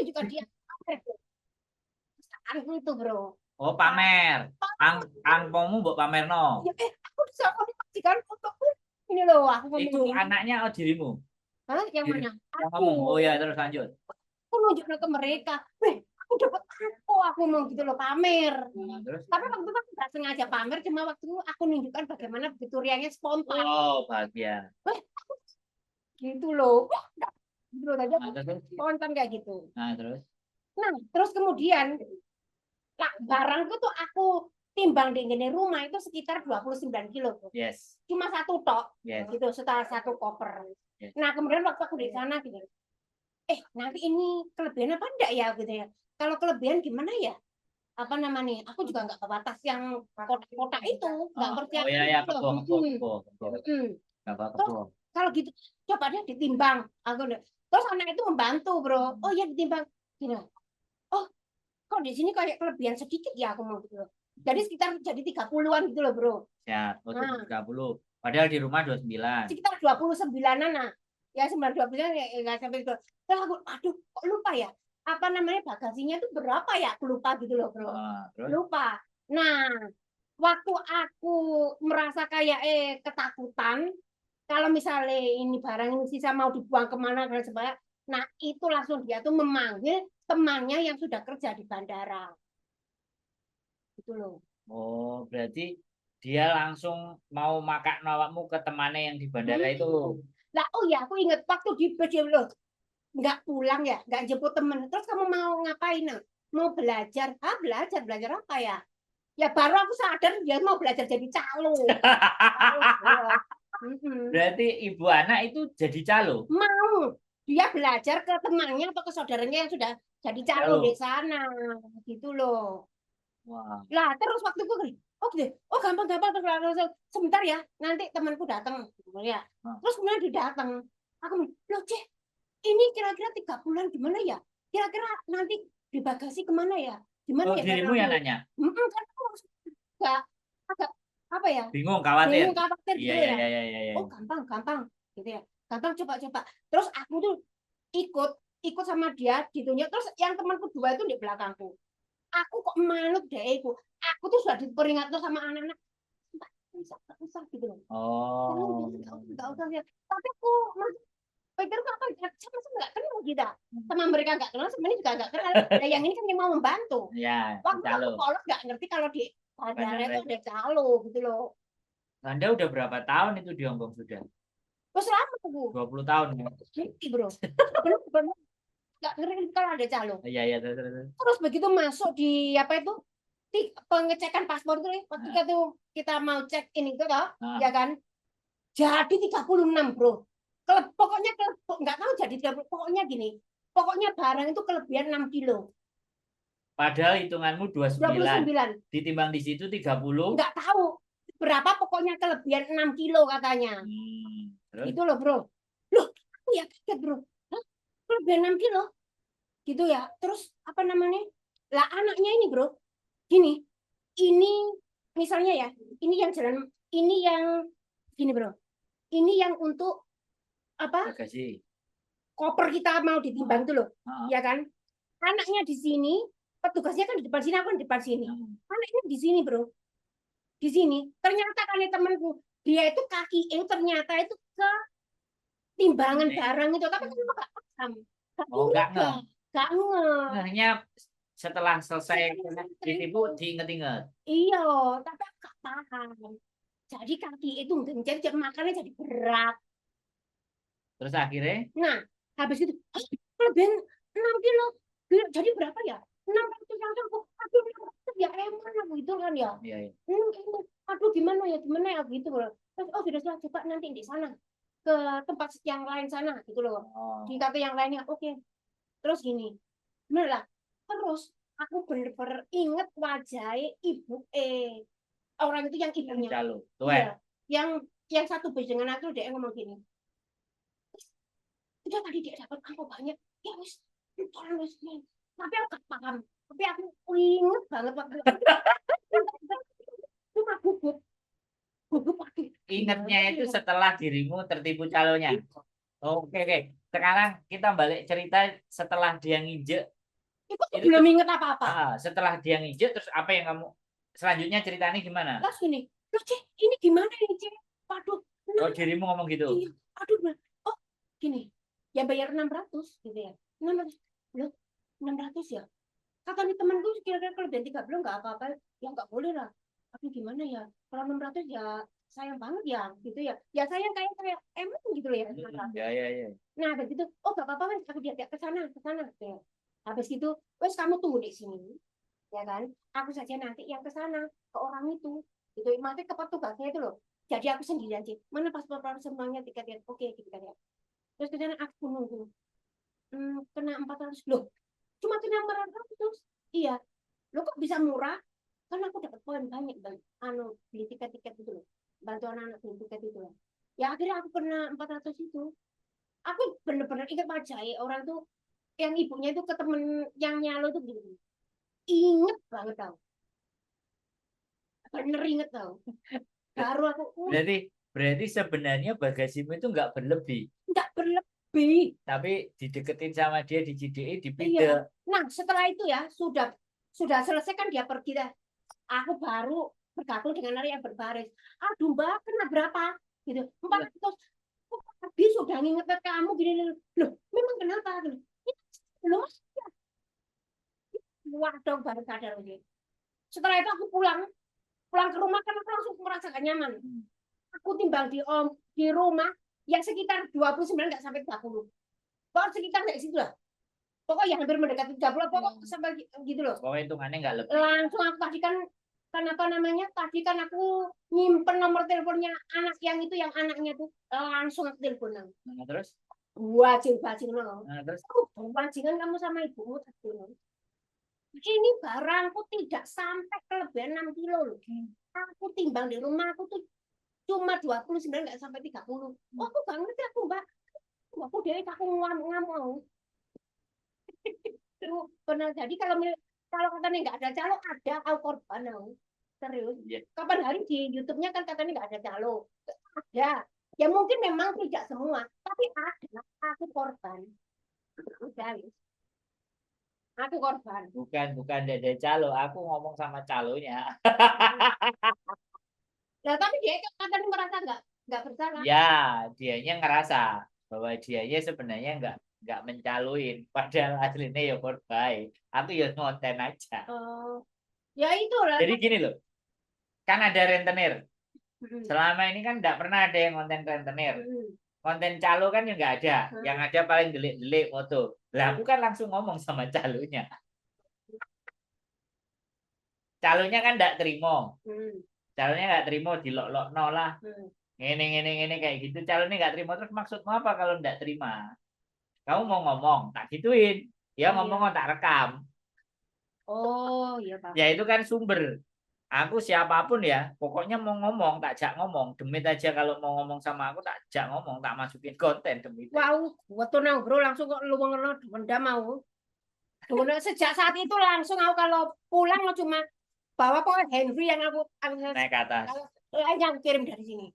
juga dia aku itu bro. Oh, pamer. Angpongmu mbok pamerno. Ya, aku bisa majikan fotoku ini loh aku ngomong Itu gini. anaknya oh dirimu. Hah, yang Diri mana yang aku ngomong. Oh ya, terus lanjut. nunjukin ke mereka, weh aku dapat apa aku mau gitu loh pamer. Nah, terus Tapi waktu itu aku nggak sengaja pamer, cuma waktu itu aku nunjukkan bagaimana begitu riangnya spontan. oh, bahagia. Weh, gitu loh. Wah, gitu loh tadi aku Nah, terus spontan kayak gitu. nah, terus Nah, terus kemudian lah, barangku tuh aku timbang di ini rumah itu sekitar 29 kilo tuh. yes. Cuma satu tok Yes. gitu setelah satu koper. Yes. Nah, kemudian waktu aku di sana gitu. Nanti ini kelebihan apa enggak ya gitu ya. Kalau kelebihan gimana ya? Apa namanya? Aku juga nggak kebatas yang kotak-kotak itu, nggak Oh, percaya oh ya ya gitu loh. Gak apa-apa Terus kebo. kalau gitu coba dia ditimbang. Terus anak itu membantu, Bro. Oh ya ditimbang. Gini. Oh, kok di sini kayak kelebihan sedikit ya aku mau gitu loh. Jadi sekitar jadi 30-an gitu loh, Bro. Siap. Oh, Nah, 30. Padahal di rumah 29. sekitar 29-an nah. Ya 29 ya enggak sampai itu. Terus aku aduh kok lupa ya. Apa namanya bagasinya itu berapa ya? Aku lupa gitu loh, Bro. Terus Lupa. Nah, waktu aku merasa kayak ketakutan kalau misalnya ini barang ini sisa mau dibuang kemana dan sebagainya, nah itu langsung dia tuh memanggil temannya yang sudah kerja di bandara gitu loh. oh, berarti dia langsung mau makan awakmu ke temannya yang di bandara itu. Lah oh ya aku inget waktu di bus dia loh nggak pulang ya nggak jemput temen terus kamu mau ngapain nah? Mau belajar belajar belajar apa ya ya baru aku sadar dia mau belajar jadi calo. Berarti ibu anak itu jadi calo. Mau dia belajar ke temannya atau ke saudaranya yang sudah jadi calo di Calo. sana gitu loh. Wah. Lah terus waktu gue oh gitu oh gampang-gampang terus sebentar ya nanti temanku datang ya terus kemudian dia datang aku loh ceh ini kira-kira 3 bulan gimana ya kira-kira nanti di bagasi kemana ya gimana Oh, ya dan dirimu aku yang nanya. kan aku agak agak apa ya Bingung, khawatir. bingung khawatir Iya, gitu iya, ya iya, iya, iya. oh gampang gampang gitu ya gampang coba-coba terus aku tuh ikut ikut sama dia ditunjuk terus yang temanku dua itu di belakangku aku kok malu deh aku tuh sudah diperingatkan sama anak-anak nggak usah gitu loh Oh. nggak usah ya tapi aku masih pikir kok apa sama sama nggak kenal kita sama mereka nggak kenal sebenarnya juga nggak kenal nah yang ini kan yang mau membantu Ya, waktu aku calo. polos nggak ngerti kalau di bandara itu Bandara. ada calo gitu loh Anda udah berapa tahun itu di Hongkong sudah? terus lama tuh 20 tahun. Ya? ngerti bro benar nggak ngerti kalau ada calo Iya, iya, terus, terus. terus begitu masuk di apa itu di pengecekan paspor tuh waktu Nah, kita mau cek ini itu toh nah. ya kan jadi 36 bro pokoknya nggak tahu jadi 30 pokoknya gini pokoknya barang itu kelebihan 6 kilo Padahal hitunganmu 29. 29 Ditimbang di situ 30. nggak tahu berapa pokoknya kelebihan 6 kilo katanya Terus? gitu loh bro loh aku ya kaget bro hah? Kelebihan 6 kilo gitu ya terus apa namanya lah anaknya ini bro gini ini misalnya ya ini yang jalan ini yang gini bro ini yang untuk apa Bagasi. koper kita mau ditimbang tuh loh ya kan anaknya di sini petugasnya kan di depan sini aku kan di depan sini anaknya di sini bro di sini ternyata kan temanku dia itu kaki ternyata itu ke timbangan barang itu tapi kan nggak paham Oh, enggak nggak nggak nge ngehnya setelah selesai ditipu diinget-inget. iya tapi aku nggak paham jadi kaki itu ngencet makannya jadi berat Terus akhirnya nah habis itu kelebihan 6 kilo jadi berapa ya 600 yang aku aduh ya emang aku itu kan ya iya, iya. aduh gimana ya gitu loh terus oh sudah coba nanti di sana ke tempat yang lain sana gitu loh di kafe yang lainnya oke terus gini bener lah terus aku bener-bener inget wajah ibu orang itu yang ibunya Calo. iya yang satu base dengan aku dia ngomong gini udah tadi dia dapat angka banyak ya wis wis tapi aku gak paham tapi aku inget banget waktu cuma gugup gugup lagi Ingatnya itu setelah dirimu tertipu calonya. Oke, oke. Sekarang kita balik cerita setelah dia nginjek. Itu aku Itu belum tuh, inget apa-apa. setelah dia nginjek, terus apa yang kamu selanjutnya ceritanya gimana? Terus gini, loh Cek, ini gimana ini Cek? Waduh, Oh, 600. dirimu ngomong gitu. Iya, aduh, oh gini, ya bayar 600 gitu ya. 600, loh 600 ya? Kata nih temanku kira-kira kalau dan 3 bulan nggak apa-apa, ya nggak boleh lah. Tapi gimana ya, kalau 600 ya sayang banget ya, gitu ya. Ya sayang kayak emang gitu loh ya. Ya, ya, ya. Nah, begitu, oh gak apa-apa, wes, aku diajak ke sana. Ya. Habis itu, wes kamu tunggu di sini, ya kan? Aku saja nanti yang ke sana, ke orang itu. Gitu, maksudnya ke petugasnya itu loh. Jadi aku sendiri aja. Mana paspor semuanya tiketnya, oke gitu kan ya. Terus ke sana aku nunggu. Kena 400 loh. Cuma kena 400. Iya. Lo kok bisa murah? Kan aku dapat poin banyak bang. Beli tiket-tiket itu loh. Bantu anak-anak beli tiket itu loh. Ya akhirnya aku kena 400 itu. Aku bener-bener ingat aja ya, orang tuh yang ibunya itu ke temen yang nyalo tuh gini. Inget banget tau. Bener inget tau. Baru aku Berarti berarti sebenarnya bagasimu itu nggak berlebih, nggak berlebih. tapi dideketin sama dia, dicidiki, Iya. dipide. Nah setelah itu ya sudah selesai kan dia pergi dah. Aku baru bergabung dengan lari yang berbaris. Aduh mbak, kena berapa? Gitu. 400. Kok habis sudah nginget ke kamu gini. Loh, memang kenapa? Loh, waduh baru sadar gitu. Setelah itu aku pulang ke rumah kan aku langsung merasa gak nyaman. Aku timbang di rumah ya sekitar 29 nggak sampai 30. Pokoknya sekitar kayak situ lah. Pokoknya hampir mendekati 30 pokok sampai gitu loh. Pokoknya hitungannya nggak lebih. Langsung aku tadi kan apa namanya? Tadi kan aku nyimpen nomor teleponnya anak yang itu yang anaknya tuh langsung aku telepon. Nah, terus? Bajing loh. Nah, terus? Bajingan kamu sama ibumu tadi. Ini barangku tidak sampai kelebihan 6 kilo loh. Aku timbang di rumah aku tuh cuma 29 nggak sampai 30. Oh, aku gak ngerti aku mbak. Aku dari aku ngamuk. Pernah jadi kalau katanya nggak ada calo ada aku korban aku. Serius. Yeah. Kapan hari di YouTube-nya kan katanya nggak ada calo. Ada. Ya mungkin memang tidak semua, tapi ada. Aku korban. Udah, aku korban. Bukan dede calo, aku ngomong sama calonya. Nah, tapi dia kan katanya merasa nggak bersalah. Ya, dianya ngerasa bahwa dianya sebenarnya nggak mencaluin, padahal aslinya ya korban. Aku ya ngonten aja. Ya itulah. Jadi gini loh, kan ada rentenir. Selama ini kan nggak pernah ada yang konten rentenir. Konten calo kan ya nggak ada. Yang ada paling delik-delik foto. Lah aku kan langsung ngomong sama calonya. Calonya kan nggak terima. Calonya nggak terima, dilok-lok lah. Ini kayak gitu. Calonnya nggak terima. Terus maksudmu apa kalau nggak terima? Kamu mau ngomong, tak gituin. Ya ngomong tak rekam. Oh iya Pak. Ya itu kan sumber. Aku siapapun ya, pokoknya mau ngomong, tak jak ngomong. Demit aja kalau mau ngomong sama aku, tak jak ngomong, tak masukin konten demit. Wow, waktu ngobrol langsung kok lu mendam mau. Sejak saat itu langsung aku kalau pulang lo cuma bawa kok Henry yang aku Naik ke atas. yang aku kirim dari sini.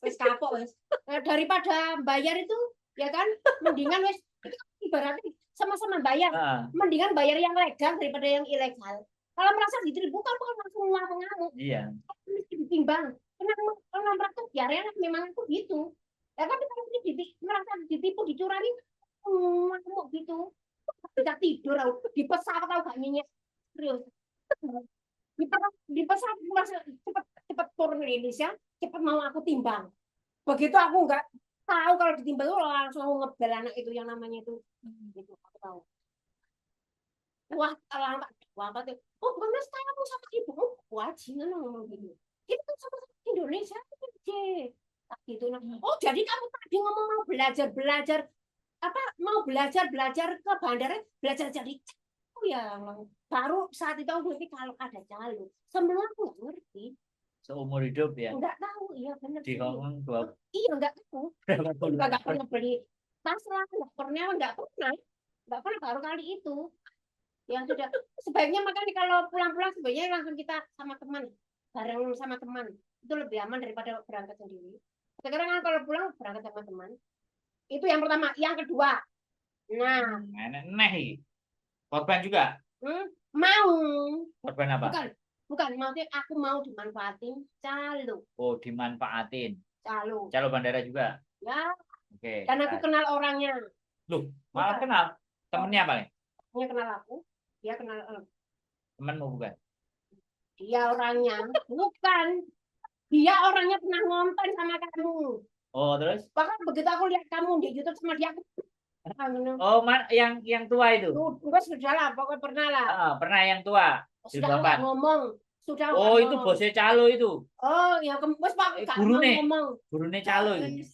Wes kapok wes. Daripada bayar itu ya kan, mendingan wes ibaratnya sama-sama bayar. Mendingan bayar yang legal daripada yang ilegal. Kalau merasa ditipu kan langsung ngamuk-ngamuk. Iya. Mesti ditimbang. Kenapa merasa ya memang aku gitu. Ya tapi kalau merasa ditipu dicurangi ngamuk gitu. Tidak tidur di pesawat aku gak nyenyak. Serius. Di pesawat merasa cepet turun di Indonesia, cepet mau aku timbang. Begitu aku nggak tahu kalau ditimbang itu langsung aku ngebel anak itu yang namanya itu. Gitu, aku tahu. Wah, wah, oh, mana kamu sama ibumu wajingan ngomong gitu. Kita kan sama Indonesia gitu. Oh, jadi kamu tadi ngomong mau belajar apa mau belajar ke bandara belajar jadi oh ya baru saat itu aku ngerti kalau ada calon sebelum aku nggak ngerti Seumur hidup ya. nggak tahu iya benar di Hongkong dua iya nggak tahu nggak pernah beli tas lah nggak pernah baru kali itu yang sudah sebaiknya makanya kalau pulang-pulang sebaiknya langsung kita sama teman bareng sama teman itu lebih aman daripada berangkat sendiri sekarang kan kalau pulang berangkat sama teman Itu yang pertama. Yang kedua, nah, Aneh iki. Korban juga. Mau. Korban apa? Bukan, maksudnya aku mau dimanfaatin calo. Oh, dimanfaatin. Calo. Calo bandara juga. Ya, Oke. dan aku kenal orangnya. Loh, malah kenal. Temennya apa nih? Dia kenal aku, dia kenal Temenmu bukan? dia orangnya. Bukan. Dia orangnya pernah nonton sama kamu. Oh, terus? Bahkan begitu aku lihat kamu di YouTube sama dia, aku Oh, yang tua itu. Gue sudah lah, pokoknya pernah lah. Pernah yang tua. Sudah nggak ngomong. Sudah nggak Oh, itu ngomong. bosnya calo itu. Oh, ya wes Pak, nggak mau Gurune. ngomong. Gurune calo itu.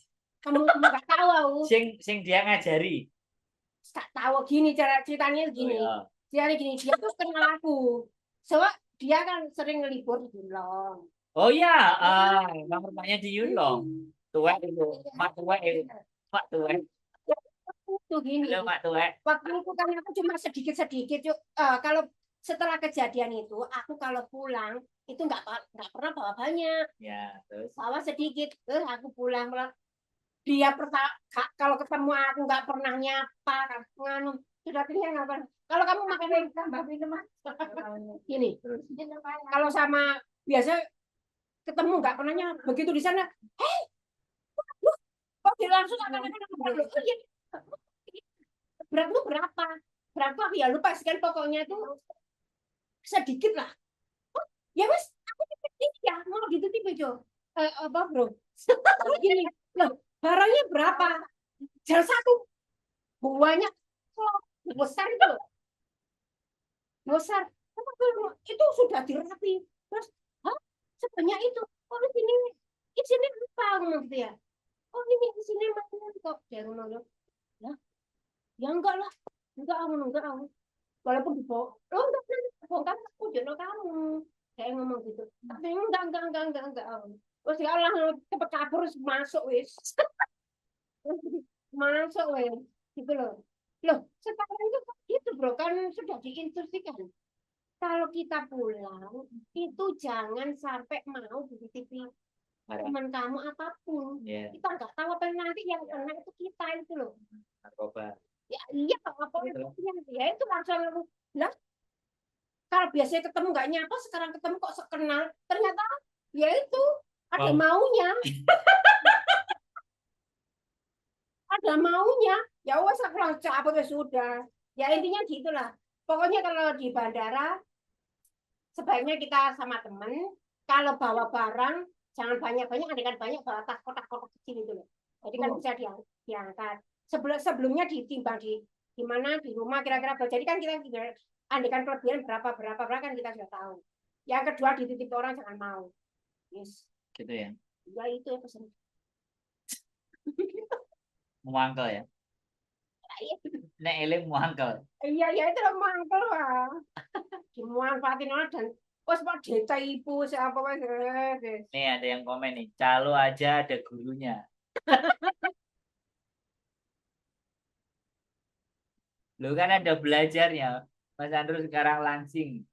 Kamu nggak tahu aku. Sing dia ngajari. Tak tahu gini cara ceritanya gini. Oh, Dia gini, dia tuh kenal aku. Soalnya dia kan sering ngelibur di Yulong. oh ya, rumahnya di Yulong. Tua itu, mak tua itu, mak tua. Tuh gini. Halo, mak tua. Waktu itu kan aku cuma sedikit-sedikit. Kalau setelah kejadian itu, aku kalau pulang itu nggak pernah bawa banyak. Ya, terus. Bawa sedikit. Terus aku pulang. Dia kalau ketemu aku nggak pernah nyapa, nganu sudah tinggal nggak pernah. Kalau kamu makan yang tambah minum gini. Kalau sama biasa ketemu nggak pernah nyapa. Begitu di sana, hei, kok dia langsung akan beratmu berapa? Berapa? Ya lupa sekian pokoknya itu sedikit lah. Oh, ya wes, aku ini ya mau dititip itu. Apa bro? Gini, loh, barangnya berapa? Jalan satu, banyak, besar itu loh. Besar. Itu sudah dirapi. Terus, hah? Sebanyak itu. Oh, ini apa ngomong gitu ya? Oh, ini di sini mana kok? Dia ngomong, lah, ya enggak lah. Enggak. Walaupun dibawa, lo enggak bongkar aku jodoh kamu. Kayak ngomong gitu. Tapi enggak. Terus ya Allah cepet kabur masuk wis. Masuk wis. Gitu loh. Loh, sekarang itu gitu bro, kan sudah diinstruksikan. Kalau kita pulang, itu jangan sampai mau dititipi teman kamu apapun. Kita nggak tahu apa nanti yang kena itu kita itu loh. Narkoba. Ya iya, apa ya itu langsung lah. Kalau biasanya ketemu nggak nyapa, sekarang ketemu kok kenal, ternyata ya itu ada maunya. Ada maunya. Ya wes aku langsung cabut ya sudah. Ya intinya gitulah. Pokoknya kalau di bandara sebaiknya kita sama temen. Kalau bawa barang jangan banyak-banyak, kan banyak bawa tas kotak-kotak kecil itu loh. Jadi kan bisa diangkat. Sebelumnya ditimbang di mana di rumah kira-kira. Jadi kan kita andikan kelebihan berapa kan kita sudah tahu. Yang kedua dititip orang jangan mau. Yes. Gitu ya. Ya itu ya pesan. Muangkel ya. Nek eling muangkel. Iya itu muangkel lah. Dimanfaatin orang dan wes pak deta ibu siapa wes. Nih ada yang komen nih, calo aja ada gurunya. Lu kan ada belajarnya. Mas Andrew sekarang langsing.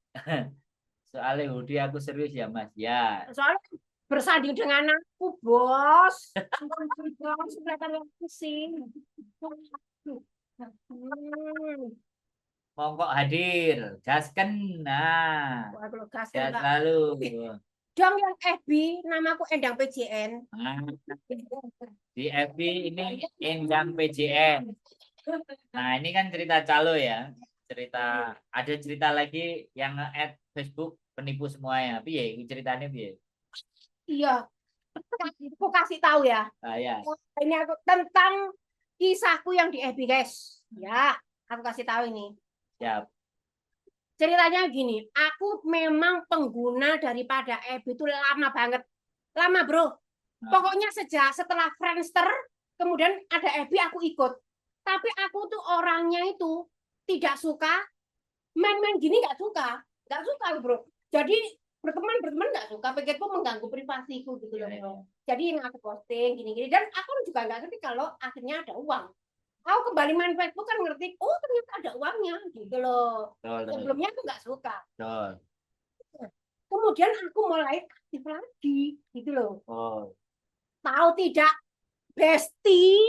Soalnya Hudi aku serius ya Mas. Ya. Soalnya bersanding dengan aku bos. Kelihatan langsing. Monggo hadir, gasken. Nah, gas lalu. Dong yang FB, namaku Endang PJN. Di FB ini Endang PJN. Nah, ini kan cerita calo ya. Ada cerita lagi yang nge-add Facebook penipu semuanya. Piye? Ceritanya piye? Iya. Aku kasih tahu ya. Ya. Ini aku tentang kisahku yang di FB, guys. Ya, aku kasih tahu ini. Siap. Ceritanya gini, aku memang pengguna daripada FB itu lama banget. Lama, bro. Pokoknya setelah Friendster, kemudian ada FB aku ikut. Tapi aku tuh orangnya itu tidak suka main-main gini, nggak suka, bro. Jadi berteman nggak suka, pikirku mengganggu privasiku gitu loh. Jadi yang aku posting gini-gini dan aku juga nggak ngerti kalau akhirnya ada uang. Aku kembali main Facebook kan ngerti, oh ternyata ada uangnya gitu loh. Sebelumnya aku nggak suka. Kemudian aku mulai aktif lagi gitu loh. Tahu tidak, Besti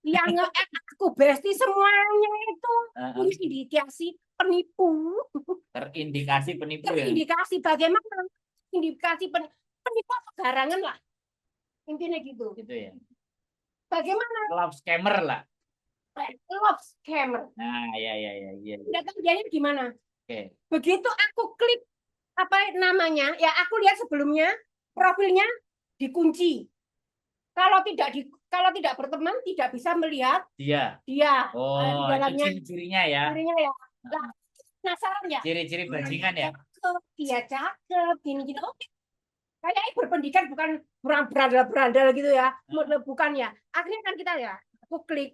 yang nge-add aku Besti semuanya itu punya indikasi penipu. Terindikasi penipu ya. Terindikasi bagaimana? Indikasi penipu apa garangan lah. Intinya gitu. Gitu ya. Bagaimana? Love scammer lah. Love scammer. Nah, ya. Data kerjanya gimana? Oke. Begitu aku klik apa namanya, ya aku lihat sebelumnya profilnya dikunci. Kalau tidak berteman tidak bisa melihat Dia. dia di Oh, itu dalamnya. ciri-cirinya ya. Cirinya ya. Lah, penasaran ya? Ciri-ciri bajingan ya. Cakep, dia cakep, gini-gini. Oke. Kayaknya berpendidikan bukan berandal-berandal gitu ya. Bukan ya. Akhirnya kan kita ya, aku klik.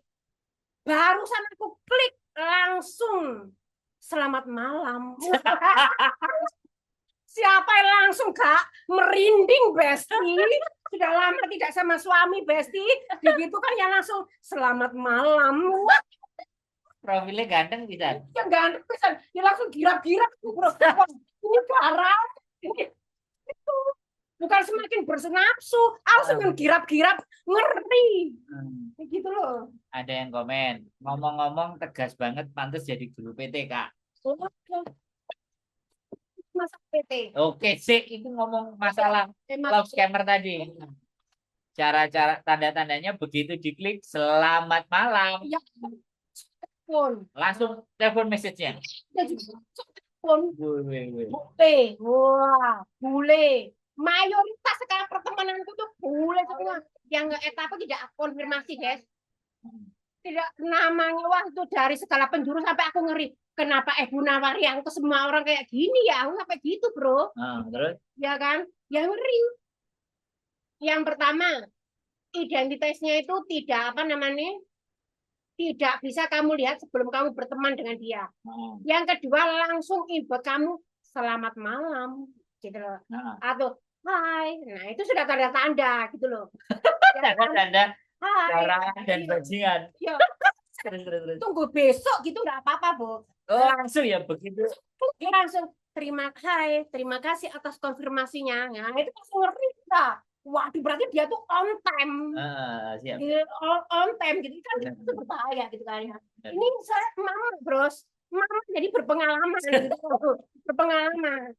Barusan aku klik langsung selamat malam. Siapa yang langsung Kak merinding Besti? Sudah lama tidak sama suami Besti. Begitu kan yang langsung selamat malam. Profilnya ganteng bisa. Yang ganteng bisa. Ya langsung girap-girap. Ini parah. Itu bukan semakin bersenapsu, langsung girap-girap ngeri. Gitu loh. Ada yang komen, ngomong-ngomong tegas banget, pantas jadi guru PT Kak. Masa PT. Oke sih, itu ngomong masalah love scammer tadi. Cara-cara tanda-tandanya begitu diklik selamat malam. Ya, pun. Langsung telepon message-nya. Pun. Bule. Wah, bule. Mayoritas sekarang pertemananku tuh bule semua. Yang nggak apa tidak konfirmasi, guys. Tidak namanya wah itu dari segala penjuru sampai aku ngeri. Kenapa Ibu Nawari aku ke semua orang kayak gini ya? Aku sampai gitu, Bro. Terus? Ya kan? Yang ngeri. Yang pertama, identitasnya itu tidak apa namanya? Tidak bisa kamu lihat sebelum kamu berteman dengan dia. Yang kedua, langsung inbox kamu selamat malam gitu loh. Atau hai. Nah, itu sudah tanda-tanda gitu loh. Tanda-tanda hai. Dan bajingan. Ya. Terus. Tunggu besok gitu nggak apa-apa, Bu. Langsung ya begitu. Dia langsung terima kasih atas konfirmasinya. Nah, itu langsung ngeri lah. Waduh, berarti dia tuh on time. Siap. On time gitu kan itu berbahaya gitu kan ya. Ini saya mama, Bros. Mama jadi berpengalaman gitu. Berpengalaman.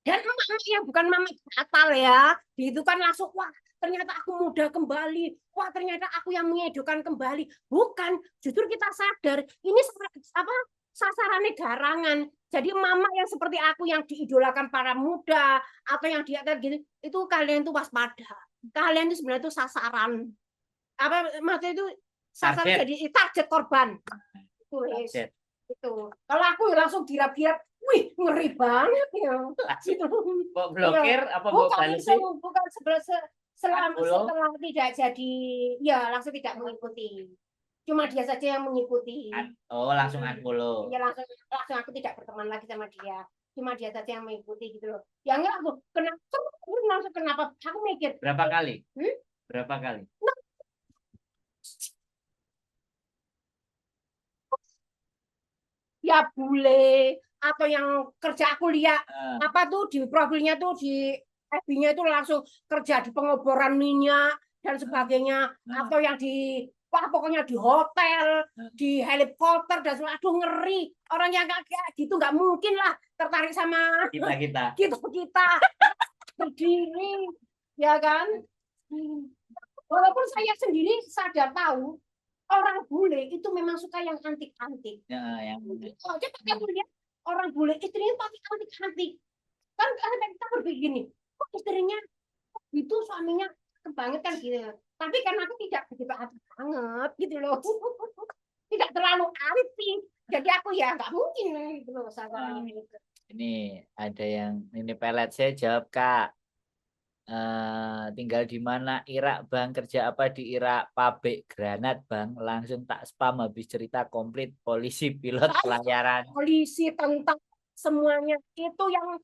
Dan mama yang bukan mama batal ya. Itu kan langsung wah, ternyata aku muda kembali. Wah, ternyata aku yang mengedukan kembali. Bukan, justru kita sadar ini apa sasarannya garangan. Jadi mama yang seperti aku yang diidolakan para muda atau yang di atas gitu, itu kalian tuh waspada. Kalian itu sebenarnya itu sasaran. Apa maksudnya itu sasaran jadi target korban. Itu. Kalau aku langsung girap-girap, wih ngeri banget ya. Kok blokir apa bukan setelah tidak jadi, ya langsung tidak mengikuti. Cuma dia saja yang mengikuti. Langsung unfollow. Ya langsung aku tidak berteman lagi sama dia. Cuma dia saja yang mengikuti gitu loh. Ya enggak aku kenapa aku mikir. Berapa kali? Berapa kali? Ya bule atau yang kerja aku lihat apa tuh di profilnya tuh di FB-nya itu langsung kerja di pengoboran minyak dan sebagainya atau yang di pokoknya di hotel, di helikopter dan sebagainya. Aduh ngeri. Orang yang kayak gitu nggak mungkin lah tertarik sama kita berdiri, ya kan? Walaupun saya sendiri sadar tahu orang bule itu memang suka yang antik-antik. Yang aja pakai lihat orang bule istrinya pakai antik-antik. Kan kita berpikir gini, kok istrinya itu suaminya kebanget kan gitu. Tapi karena aku tidak begitu antik banget gitu loh. Tidak terlalu antik. Jadi aku ya nggak mungkin gitu loh sasarannya. Ini ada yang ini pelet saya jawab Kak. Tinggal di mana Irak Bang, kerja apa di Irak? Pabrik granat Bang, langsung tak spam habis cerita komplit. Polisi, pilot, pelayaran. Polisi tentang semuanya itu yang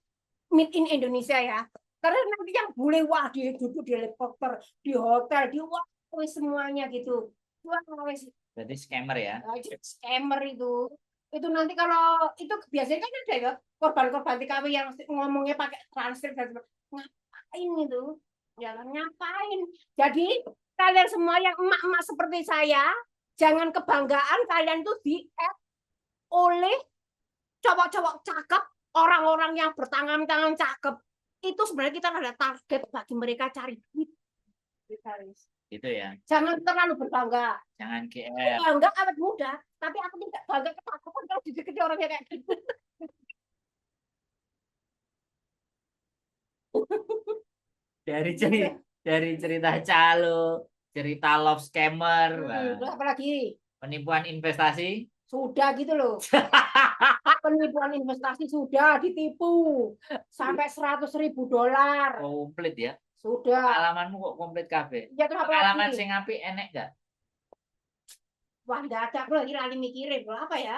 made in Indonesia ya. Karena nanti yang bule wah dia duduk di helikopter, di hotel, di wah semuanya gitu. Wah, berarti scammer ya? Scammer itu. Itu nanti kalau itu biasanya kan ada ya korban-korban TKW yang ngomongnya pakai transfer dan ngapain itu? Jangan ngapain. Jadi kalian semua yang emak-emak seperti saya, jangan kebanggaan kalian tuh di-add oleh cowok-cowok cakep, orang-orang yang bertangan-tangan cakep. Itu sebenarnya kita ada target bagi mereka cari duit. Gitu ya. Jangan terlalu berbangga. Jangan GR. Bangga awet muda, tapi aku tidak bangga ketakutan kalau didekati orangnya kayak gitu. Dari cerita calo, cerita love scammer, Terus apa lagi? penipuan investasi. Sudah gitu loh. Penipuan investasi sudah ditipu sampai $100.000. Komplit ya. Sudah. Pengalamanmu kok komplit kabeh. Ya terus apa Pengalaman lagi? sing apik enek gak? Wah, enggak ada. Aku lagi mikirin loh apa ya?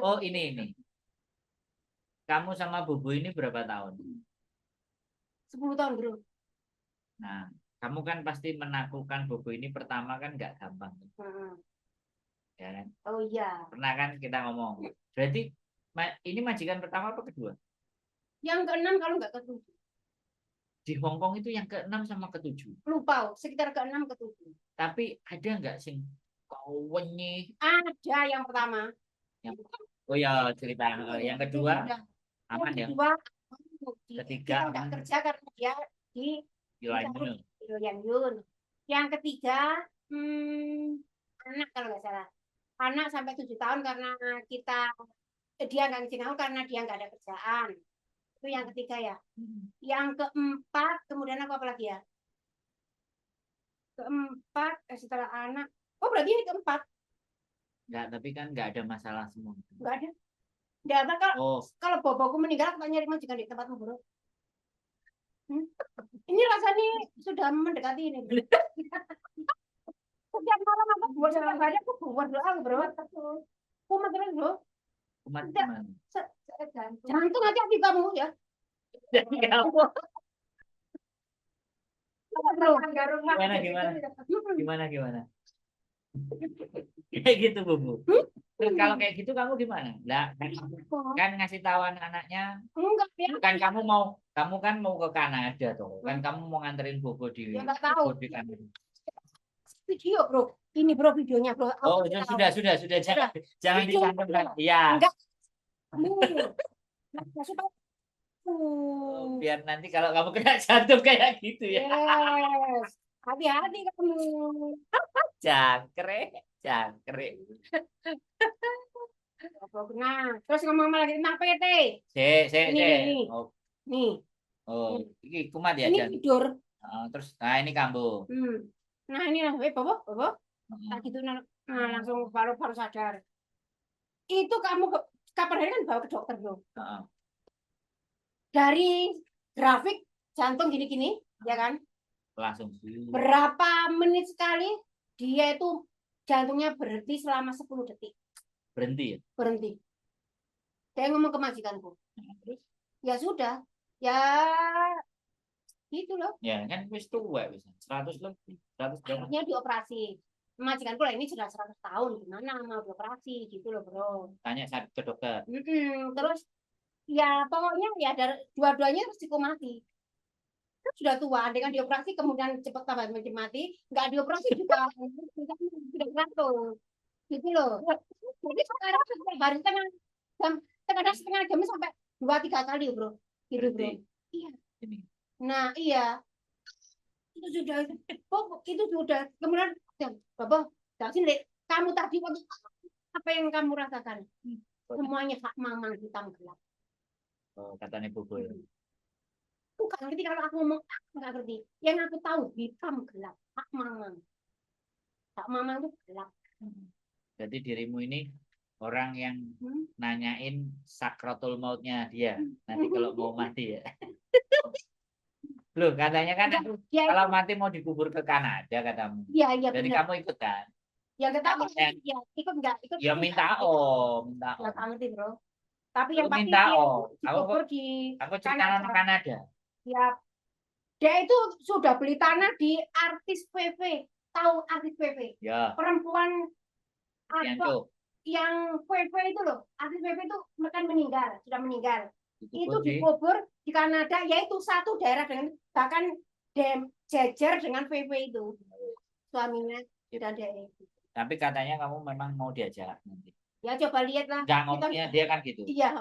Oh, ini. Kamu sama Bobo ini berapa tahun? 10 tahun, Bro. Nah, kamu kan pasti menaklukkan Bobo ini pertama kan nggak gampang. Ya kan? Oh iya. Pernah kan kita ngomong. Berarti ini majikan pertama apa kedua? Yang ke-6 kalau nggak ke-7. Di Hong Kong itu yang ke-6 sama ke-7. Lupa, sekitar ke-6 ke-7. Tapi ada nggak sing kau wenyi? Ada yang pertama. Oh ya, cerita yang kedua aman ya. Kedua, Ketiga nggak kerja karena dia di Yuan Yun. Yang ketiga, anak kalau nggak salah. Anak sampai 7 tahun karena dia nggak ngizin aku karena dia nggak ada kerjaan. Itu yang ketiga ya. Yang keempat, kemudian apa lagi ya? Keempat, setelah anak. Oh, berarti ini keempat. Enggak, tapi kan nggak ada masalah semua. Nggak ada. Nggak ada. Kalau boboku meninggal, aku nyari majikan di tempatmu, Bro. Ini rasanya sudah mendekati ini. Setiap malam aku buat setiap hari aku buat doa, Bro. Kumat terus, Bro. Kumat gimana? Jantung aja di kamu ya. Gimana? Kayak gitu, Bu. Terus kalau kayak gitu kamu gimana? Lah, kan ngasih tahu anak-anaknya. Enggak, ya. Kan kamu kan mau ke Kanada tuh. Kan kamu mau nganterin Bobo di Ya, nggak tahu. di Kanada. Video, Bro. Ini, Bro, videonya, Bro. Oh, sudah. Jangan ditanggap lagi. Ya. Enggak. Biar nanti kalau kamu kena jantung kayak gitu ya. Yes. Hati-hati kamu. Jangkrik. Nah, terus ngomong lagi tentang PT. Ini. Oh. Nih. Oh, ini kumat ya, ini tidur. Terus ini kambuh. Nah, ini lah, Bobo. Tak gitu langsung baru sadar. Itu kamu kapan hari kan bawa ke dokter, Bro. Dari grafik jantung gini-gini, ya kan? Langsung. Berapa menit sekali dia itu jantungnya berhenti selama 10 detik. Berhenti ya? Berhenti. Saya ngomong ke majikanku. Ya sudah. Ya gitu loh. Ya kan wis tua bisa. 100 lebih. 100 Akhirnya dioperasi. Majikanku lah ini sudah 100 tahun. Gimana mau dioperasi gitu loh, Bro. Tanya ke dokter. Terus ya pokoknya ya dua-duanya risiko mati. Sudah tua, dengan dioperasi kemudian cepat tambah mati, nggak dioperasi juga tidak jatuh, gitu loh. Jadi sekarang setiap hari setengah jam sampai 2-3 kali, Bro. Gitu, Bro. Iya. Nah, iya. Itu sudah. Kemudian, Bapak, sini, kamu tadi apa yang kamu rasakan? Semuanya hak mamang hitam gelap. Oh, katanya Bobo ya. Aku nggak ngerti kalau aku ngomong, aku nggak ngerti. Yang aku tahu hitam gelap, hak mamang. Hak mamang itu gelap. Jadi dirimu ini orang yang nanyain sakratul mautnya dia. Nanti kalau mau mati ya. Loh, katanya kan ya, kalau mati mau dikubur ke Kanada katamu. Iya, jadi benar. Kamu ikut kan? Ya ketahu ya, ikut enggak? Ikut. Ya minta om. Enggak ngerti, Bro. Tapi yang pasti minta om. Aku cerita orang Kanada. Ya. Dia itu sudah beli tanah di artis PV. Tahu artis PV? Ya. Perempuan yang PV itu loh. Artis PV itu kan sudah meninggal. Itu dikubur di Kanada, yaitu satu daerah dengan bahkan jejer dengan VV itu suaminya dan dia itu. Tapi katanya kamu memang mau diajak nanti. Ya coba lihat lah. Nggak ngomongnya dia kan gitu. Iya.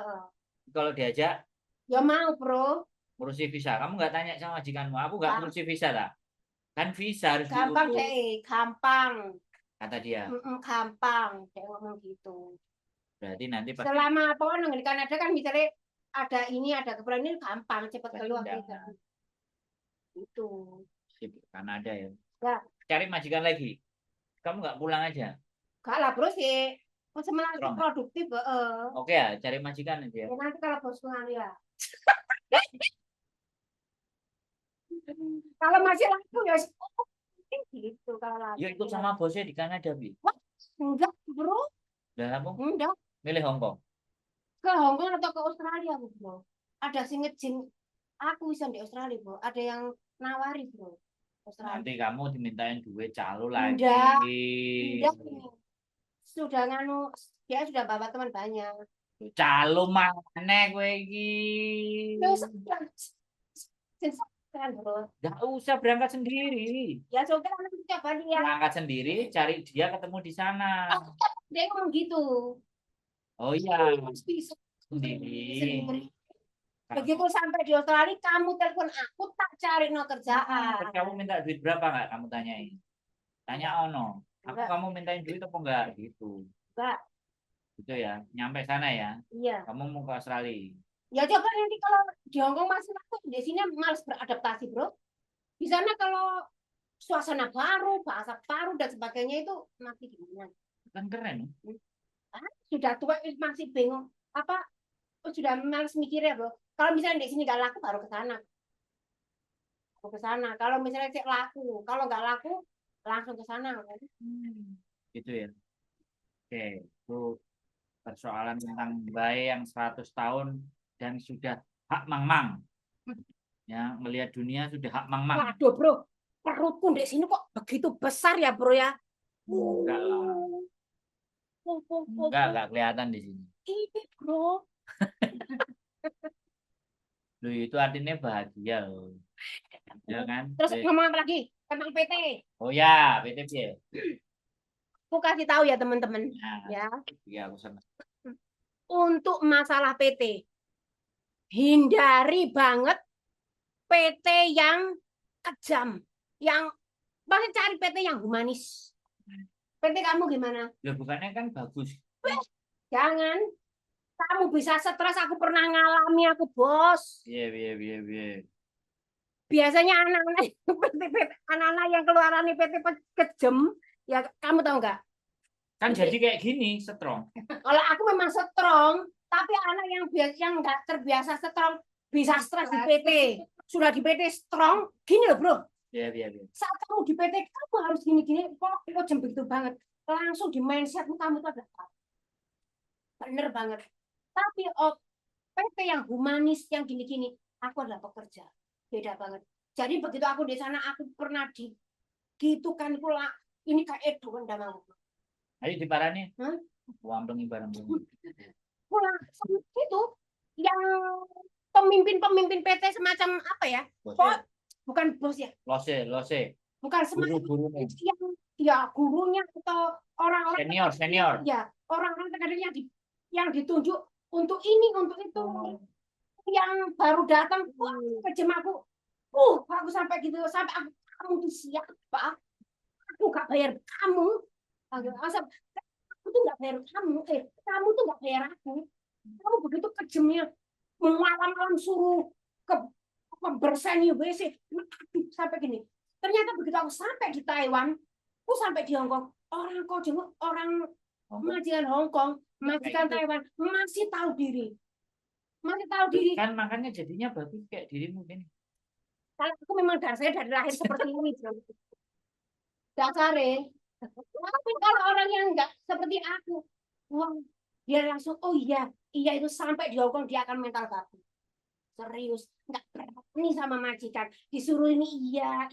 Kalau diajak Ya mau bro. ngurusi visa, kamu nggak tanya sama majikanmu, aku nggak Gam- ngurusi visa lah. Kan visa harus Gampang diurus, deh, gampang. kata dia. Gampang, dia ngomong gitu. Berarti nanti pasti Selama pokoknya di Kanada kan misalnya ada ini, ada keperluan ini gampang, cepat keluar gitu. Itu. sip, Kanada ya. Ya, Cari majikan lagi. Kamu nggak pulang aja. gak lah bro sih. Semangat Strong. produktif, Oke ya, cari majikan aja. Ya nanti kalau bosku nganu ya. Kalau masih laku ya gitu kalau laku. Yuk ikut sama bosnya di Kanada, Bi. Wah, enggak bro, Dan kamu enggak. milih Hong Kong. Ke Hong Kong atau ke Australia bro. Ada sih ngejin aku bisa di Australia bro. Ada yang nawari bro. Australia. Nanti kamu dimintain duit calo Enggak. lagi. Enggak nih. Sudah nganu, dia sudah bawa teman banyak. Calo mana gue iki? Terus kan bro. Gak usah berangkat sendiri. Ya sudah nanti coba lihat. Berangkat sendiri, cari dia ketemu di sana. Oh, dia ngomong gitu. Oh iya, Bisa sendiri. begitu sampai di Australia kamu telepon aku tak cari no kerjaan. Terus kamu minta duit berapa nggak? Kamu tanyain. Tanya Ono. Aku Enggak. kamu mintain duit apa enggak gitu. Enggak. Gitu ya. Nyampe sana ya. Iya. Kamu mau ke Australia. Ya coba nanti kalau di Hongkong masih laku, di sini malas beradaptasi bro. Di sana kalau suasana baru, bahasa baru dan sebagainya itu masih gimana? Kan keren. Sudah tua masih bingung apa? Sudah malas mikirnya bro. Kalau misalnya di sini nggak laku baru ke sana. Baru ke sana. Kalau misalnya cek laku, kalau nggak laku langsung ke sana. Gitu ya. Oke, itu persoalan tentang bayi yang 100 tahun dan sudah hak mang-mang. Ya, melihat dunia sudah hak mang-mang. Waduh bro, perutku di sini kok begitu besar ya bro ya? Enggak lah. Enggak kelihatan di sini. Ini bro. Loh, itu artinya bahagia loh. Ya kan? Terus ngomong apa lagi tentang PT? Oh ya, PTP. Aku kasih tahu ya teman-teman. Nah, Ya. iya, aku sama. Untuk masalah PT, hindari banget PT yang kejam, yang pasti cari PT yang humanis. PT kamu gimana? Ya bukannya kan bagus. Jangan. Kamu bisa stres, aku pernah ngalami aku bos. Iya, iya, iya, iya. Biasanya anak-anak anak-anak yang keluaran PT kejam, ya kamu tahu nggak? Kan jadi kayak gini, strong. Kalau aku memang strong, tapi anak yang nggak terbiasa strong bisa stres di PT. Sudah di PT strong, gini loh bro. Iya, iya, iya. Saat kamu di PT kamu harus gini-gini, kok jam begitu banget. Langsung di mindsetmu kamu tuh ada bener banget. Tapi PT yang humanis, yang gini-gini, aku adalah pekerja. Beda banget. Jadi begitu aku di sana, aku pernah gitu kan pula. Ini kayak Edwin damang. Ayo diparani. Hah? Wampengi bareng. Pula itu yang pemimpin-pemimpin PT semacam apa ya? Bukan bos ya? Lose. Bukan semacam Guru-gurunya. yang ya gurunya atau orang-orang Senior. Ya, orang-orang terkadang yang ditunjuk untuk ini, untuk itu. Yang baru datang, kejem aku. Aku sampai gitu, sampai kamu tuh siapa? Aku gak bayar kamu. Aku tuh gak bayar kamu. Kamu tuh gak bayar aku. Kamu begitu kejemnya, malam-malam suruh ke berseni WC. Sampai gini. Ternyata begitu aku sampai di Taiwan, aku sampai di Hongkong, orang kok jenguk orang majikan Hongkong, majikan Taiwan masih tahu diri. Masih tahu diri. Kan makanya jadinya bagus kayak dirimu gini. Kalau aku memang dasarnya dari lahir seperti ini, dasarnya. Tapi kalau orang yang enggak seperti aku, wah, dia langsung, oh iya itu sampai di Hongkong dia akan mental baku. Serius, enggak berani sama majikan. Disuruh ini iya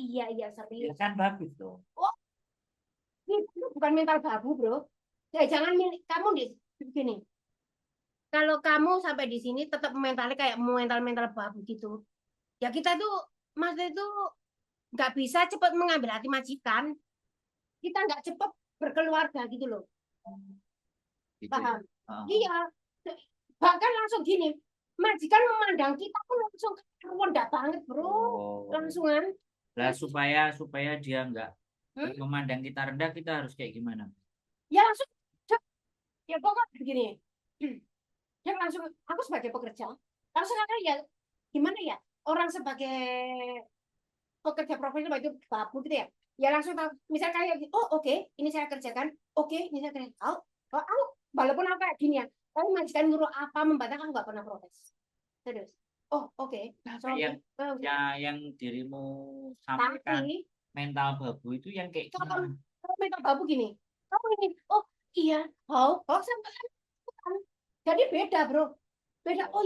serius. Ya kan bagus tuh. Oh, itu bukan mental babu bro. Ya, jangan kamu di begini. Kalau kamu sampai di sini tetap mentalnya kayak mental babu gitu. Ya kita tuh, maksudnya itu nggak bisa cepat mengambil hati majikan. Kita nggak cepat berkeluarga gitu loh. Gitu. Paham? Oh. Iya. Bahkan langsung gini, majikan memandang kita pun langsung rendah banget, bro. Oh. Langsungan. Lah supaya dia nggak memandang kita rendah, kita harus kayak gimana? Ya langsung, ya pokoknya begini. Dia langsung, aku sebagai pekerja, langsung akan ya gimana ya, orang sebagai pekerja profesional itu babu gitu ya, ya langsung tahu, misal kayak oh oke, ini saya kerjakan, oke ini saya kerjakan, oh aku walaupun aku kayak gini ya, tapi majikan nyuruh apa membantah, aku nggak pernah protes, terus oh oke, yang dirimu sampaikan tapi mental babu itu yang kayak kalau gimana? mental babu gini, kamu ini oh iya, oh sampai jadi beda bro, beda, oh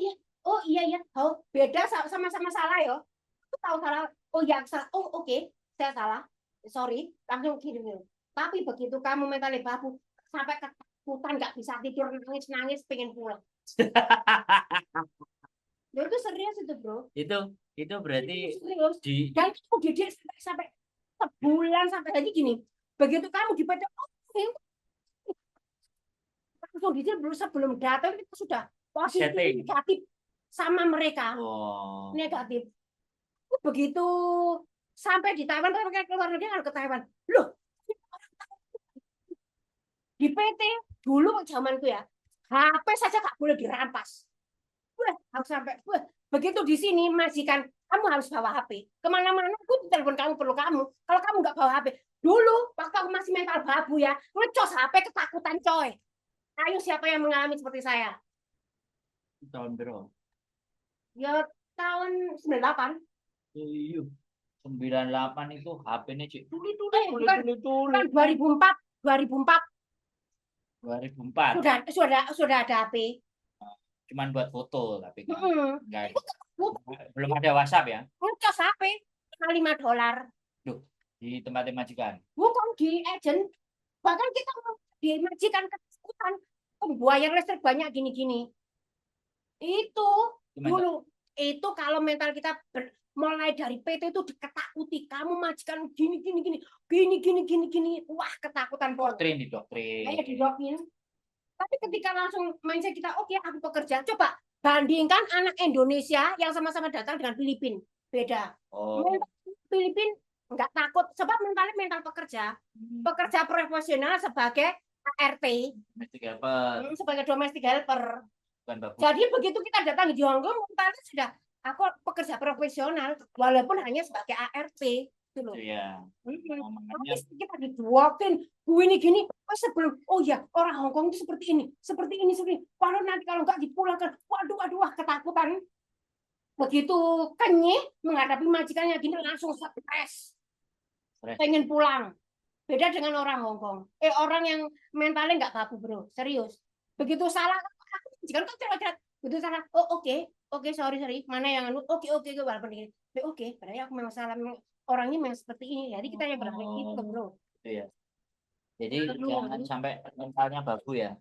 iya ya, beda, sama-sama salah ya, aku tahu salah, oh ya salah, oh oke, saya salah, sorry, langsung gini. Tapi begitu kamu mentalnya babu, sampai ketakutan nggak bisa tidur, nangis pengen pulang. Ya itu serius itu bro. Itu berarti itu serius. Dan kamu didik sampai sebulan sampai lagi gini. Begitu kamu di PT, langsung didik sebelum datang itu sudah positif negatif sama mereka. Negatif. Begitu sampai di Taiwan, mereka keluar negeri harus ke Taiwan. Loh, di PT dulu zamanku ya, HP saja nggak boleh dirampas. Harus sampai begitu di sini majikan, kamu harus bawa HP kemana-mana. Aku telepon kamu perlu kamu. Kalau kamu nggak bawa HP, dulu waktu aku masih mental babu ya, ngecos HP ketakutan coy. Ayo siapa yang mengalami seperti saya? Tahun berapa? Ya tahun 98. Iya. 98 itu HP-nya cik. Bukan 2004. 2004. Sudah ada HP. Cuman buat foto tapi kan belum ada WhatsApp ya. Ngecos HP $5. Duh, di tempat majikan. Bukan di agent. Bahkan kita di majikan ketakutan. Buaya listrik banyak gini-gini. Itu dulu. Itu kalau mental kita mulai dari PT itu diketakuti. Kamu majikan gini. Wah, ketakutan. Doktrin. Kayak didoktrin. Tapi ketika langsung mindset kita, oke, aku pekerja. Coba bandingkan anak Indonesia yang sama-sama datang dengan Filipina. Beda. Filipina nggak takut. Sebab mentalnya mental pekerja. Pekerja profesional sebagai ART. Sebagai domestic helper. Jadi begitu kita datang di Hongkong, mentalnya sudah, aku pekerja profesional. Walaupun hanya sebagai ART. Iya. Kita dibuatin gini sebelum orang Hongkong itu seperti ini. Kalau nanti kalau nggak dipulangkan, waduh ketakutan. Begitu kenyih menghadapi majikannya gini langsung stres. Pengen pulang. Beda dengan orang Hongkong. Orang yang mentalnya nggak baku bro, serius. Begitu salah, majikan kan cerewet. Begitu salah, oke, sorry. Mana yang oke, walaupun ini, oke, berarti aku memang salah. Orangnya memang seperti ini, jadi kita yang berhak itu bro. Iya. Jadi jangan sampai mentalnya bagus ya.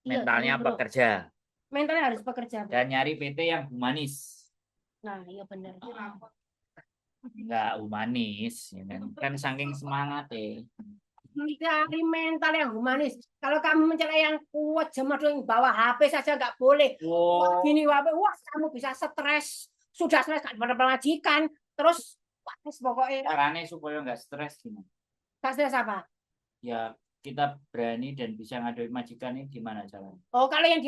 Mentalnya pekerja. Mentalnya harus pekerja. Dan nyari PT yang humanis. Nah, iya benar. Enggak humanis, ya kan saking semangat Cari mental yang humanis. Kalau kamu mencari yang kuat, yang bawa HP saja nggak boleh. Gini, wah kamu bisa stres. Sudah stres nggak pernah majikan. Terus pokoknya. Caranya supaya nggak stres gimana? Nggak stres apa? Ya kita berani dan bisa ngaduin majikan ini gimana caranya? Kalau yang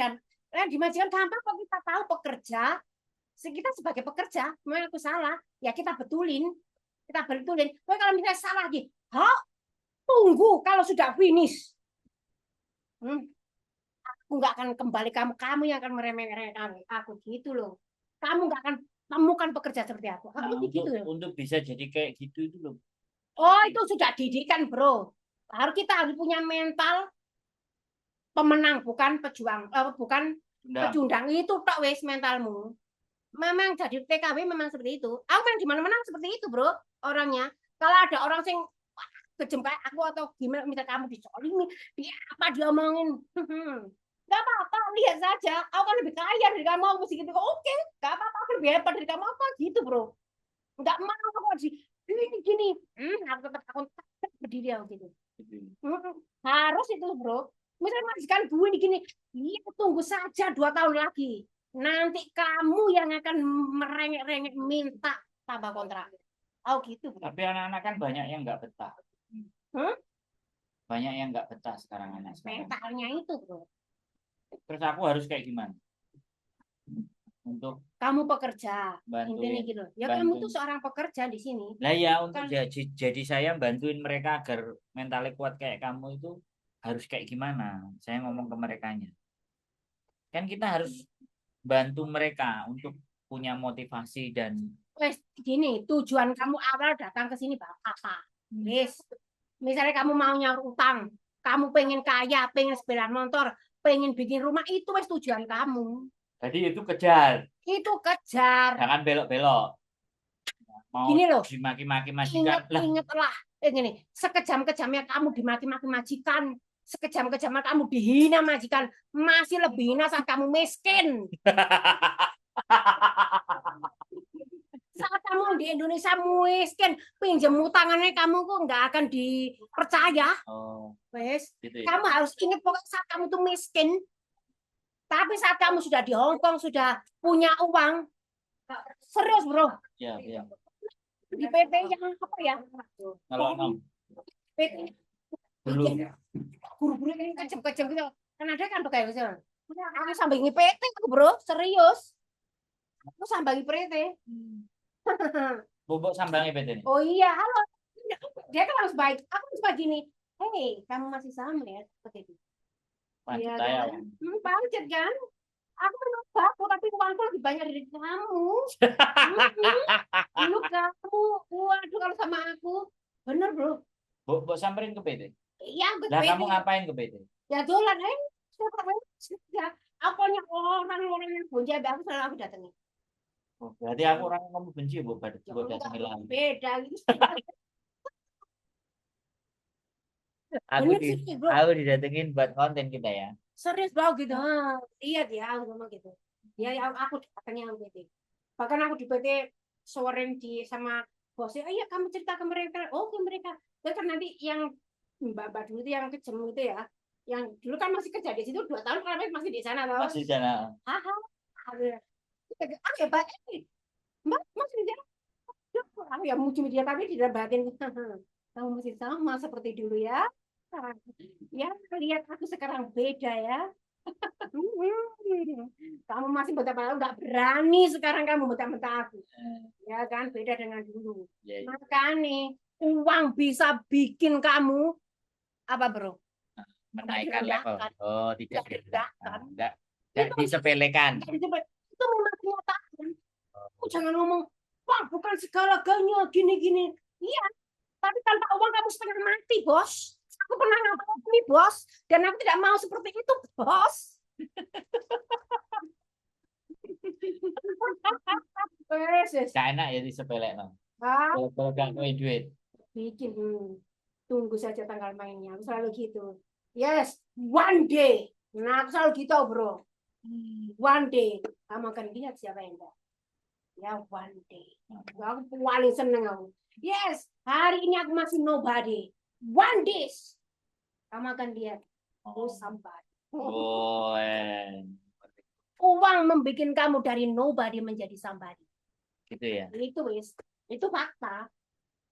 di majikan gampang kok, kita tahu pekerja. Kita sebagai pekerja, memang aku salah, ya kita betulin. Tapi kalau misalnya salah lagi, tunggu kalau sudah finish. Aku nggak akan kembali, kamu yang akan meremehkan aku gitu loh. Kamu nggak akan temukan pekerja seperti aku. Untuk bisa jadi kayak gitu itu loh. Itu sudah didikan bro. Kita harus punya mental pemenang, bukan pejuang, bukan pecundang. Itu tok wes mentalmu. Memang jadi TKW memang seperti itu. Aku main di mana-mana seperti itu bro orangnya. Kalau ada orang sing kejem kayak aku atau gimana, minta kamu dicolimi, apa diomongin, nggak apa-apa, lihat saja. Aku kan lebih kaya dari kamu, aku mesti gitu. Oke, nggak apa-apa, aku lebih hebat dari kamu, apa gitu bro. Nggak mau aku gini. Aku tetap berdiri aku gitu. Harus itu bro. Misalnya majikan gue ini gini, iya tunggu saja 2 tahun lagi. Nanti kamu yang akan merengek-rengek minta tambah kontrak. Oh gitu bro. Tapi anak-anak kan banyak yang nggak betah. Banyak yang nggak betah sekarang anak sekarang. Mentalnya itu bro. Terus aku harus kayak gimana? Untuk kamu pekerja, bantuin, intinya gitu. Ya bantuin. kamu tuh seorang pekerja di sini. Lah ya untuk Kan- jadi saya bantuin mereka agar mentalnya kuat kayak kamu itu harus kayak gimana? Saya ngomong ke merekanya. Kan kita harus bantu mereka untuk punya motivasi dan Wes gini, tujuan kamu awal datang ke sini apa? Wes, misalnya kamu mau nyaur utang, kamu pengen kaya, pengen sepeda motor, pengen bikin rumah, itu wes tujuan kamu. jadi itu kejar, Itu kejar. jangan belok-belok. Mau Gini loh, dimaki-maki majikan lah. ingatlah, gini, sekejam-kejamnya kamu dimaki-maki majikan, sekejam-kejamnya kamu dihina majikan, masih lebih hina saat kamu miskin. Saat kamu di Indonesia miskin, pinjam utangannya kamu kok nggak akan dipercaya. Oh, Wes, gitu ya. kamu harus ingat pokoknya saat kamu tuh miskin. Tapi saat kamu sudah di Hong Kong, sudah punya uang, serius bro. Ya, ya. Di PT yang apa ya? Kalau nom PT dulu guru-guru ini kecem-kecem gitu. Kan ada kan pakai gitu. Aku sambangi PT aku bro, serius. Aku sambangi PT. bubuk sambang EPT ini. Oh iya, halo. Dia kan harus baik. Aku harus begini. Hei, kamu masih sama ya seperti itu. Lanjut Iya saya. kan? Pancet kan? Aku menurut aku, tapi uangku lebih banyak dari kamu. Dulu kamu, waduh kalau sama aku. Bener bro. Bubuk samperin ke PT. Iya, aku Lah PT. kamu ngapain ke PT? Ya dolan, ya. Aku punya orang-orang yang punya, aku selalu aku datengin. Oh, berarti aku orang yang kamu benci buat Ya, datang hilang. beda gitu. Aku Bener di sih, bro. aku didatengin buat konten kita ya. Serius bro gitu. Iya dia aku ngomong gitu. Ya aku datangnya yang PT. Bahkan aku di PT sore sama bosnya, oh iya kamu cerita ke mereka. Oh ke mereka. Terus kan nanti yang mbak dulu itu yang kejem itu ya. Yang dulu kan masih kerja di situ 2 tahun, karena masih di sana loh. Masih di sana. Haha. Oke baik. Mbak masih di sana. Aku ya muji dia tapi di dalam batin. Kamu masih sama seperti dulu ya. Ya lihat aku sekarang beda ya. Kamu masih betapa nggak berani sekarang kamu bentak-bentak aku. Ya kan beda dengan dulu. Ya, ya. Makanya uang bisa bikin kamu apa bro? Menaikkan level. direndahkan. Oh, tidak Nggak direndahkan. Enggak Itu disepelekan. itu memang kenyataan. Jangan ngomong, wah bukan segala-galanya gini-gini. Iya, tapi tanpa uang kamu setengah mati, bos. Aku pernah ngalamin, bos. Dan aku tidak mau seperti itu, bos. Gak enak ya disepelekan. Ah, Kalau gak punya duit. bikin. Tunggu saja tanggal mainnya. Aku selalu gitu. Yes, one day. Nah, aku selalu gitu, bro. One day. Kamu akan lihat siapa yang enggak. Ya, one day. Aku paling seneng aku. Yes, hari ini aku masih nobody. One day. Kamu akan lihat. Oh, somebody. Oh, Uang membuat kamu dari nobody menjadi somebody. gitu ya. Itu fakta.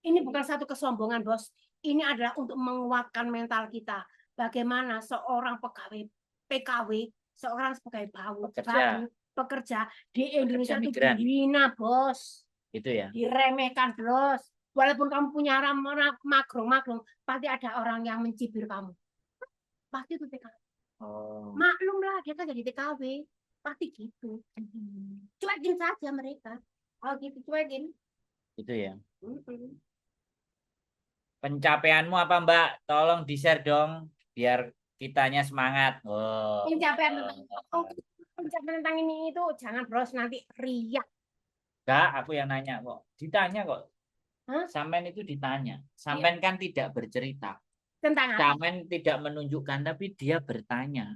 Ini bukan satu kesombongan, bos. Ini adalah untuk menguatkan mental kita. Bagaimana seorang pegawai PKW, seorang sebagai pekerja di Indonesia itu dihina, bos. Itu ya. Diremehkan, bos. Walaupun kamu punya magrong, pasti ada orang yang mencibir kamu. Pasti itu PKW. Oh. Maklum lah, dia kan jadi TKW. Pasti gitu. Cuekin saja mereka. Oh gitu, cuekin. Itu ya. Pencapaianmu apa Mbak? Tolong di-share dong biar kitanya semangat. Oh. Pencapaian tentang ini itu jangan bros nanti riak. Enggak, aku yang nanya kok. Ditanya kok. Hah? Sampean itu ditanya. Sampean kan tidak bercerita. Tentang apa? Sampean tidak menunjukkan tapi dia bertanya.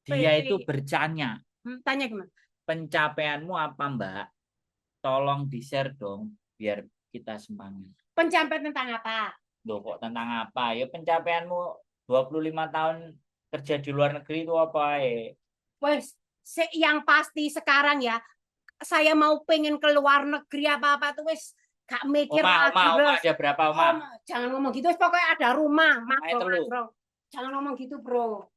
Dia itu bertanya. Tanya gimana? Pencapaianmu apa Mbak? Tolong di-share dong biar kita semangat. Pencapaian tentang apa? Loh, kok tentang apa? Ya pencapaianmu 25 tahun kerja di luar negeri itu apa ya? Wes, yang pasti sekarang ya, saya mau pengen ke luar negeri apa-apa tuh wes gak mikir lagi, bro. Oma ada berapa oma? Jangan ngomong gitu, wes pokoknya ada rumah, Ayo, bro. Jangan ngomong gitu, bro.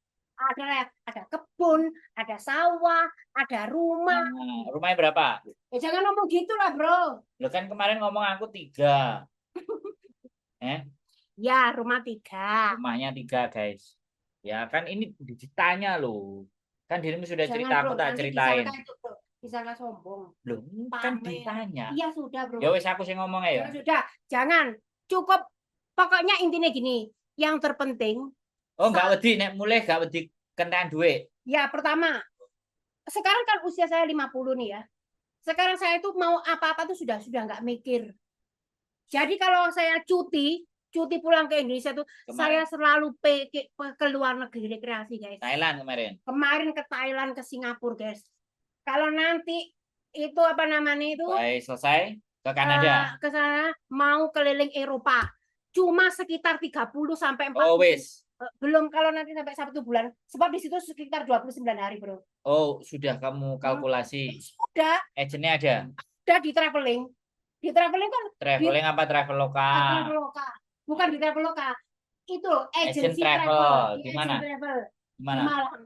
Ada kebun, ada sawah, ada rumah. Nah, rumahnya berapa? Ya jangan ngomong gitu lah, bro. Lo kan kemarin ngomong aku 3. Ya, rumah 3. Rumahnya 3, guys. Ya kan ini ditanya loh. Kan dirimu sudah Jangan, cerita, aku bro, tak nanti ceritain. disangka itu, bro. Disangka sombong. Loh, kan Pamer. ditanya. Iya sudah, bro. Ya wes aku sih ngomong ya. Sudah, jangan. Cukup. Pokoknya intinya gini, yang terpenting. Oh, enggak wedi nek mulai enggak wedi kentekan duit. Ya, pertama, sekarang kan usia saya 50 nih ya. Sekarang saya itu mau apa-apa tuh sudah nggak mikir. Jadi kalau saya cuti pulang ke Indonesia tuh, saya selalu ke luar negeri rekreasi, guys. Thailand kemarin. Kemarin ke Thailand, ke Singapura, guys. Kalau nanti itu apa namanya itu? Baik, selesai ke Kanada. Ke sana mau keliling Eropa. Cuma sekitar 30 sampai 40. Oh, wis. Belum kalau nanti sampai 1 bulan. Sebab di situ sekitar 29 hari, bro. Oh, sudah kamu kalkulasi. Sudah. Agentnya ada. Sudah di traveling. Di traveling kan. Traveling apa travel lokal? Travel lokal. Bukan di travel lokal. Itu agent agency travel. Di mana? Di mana?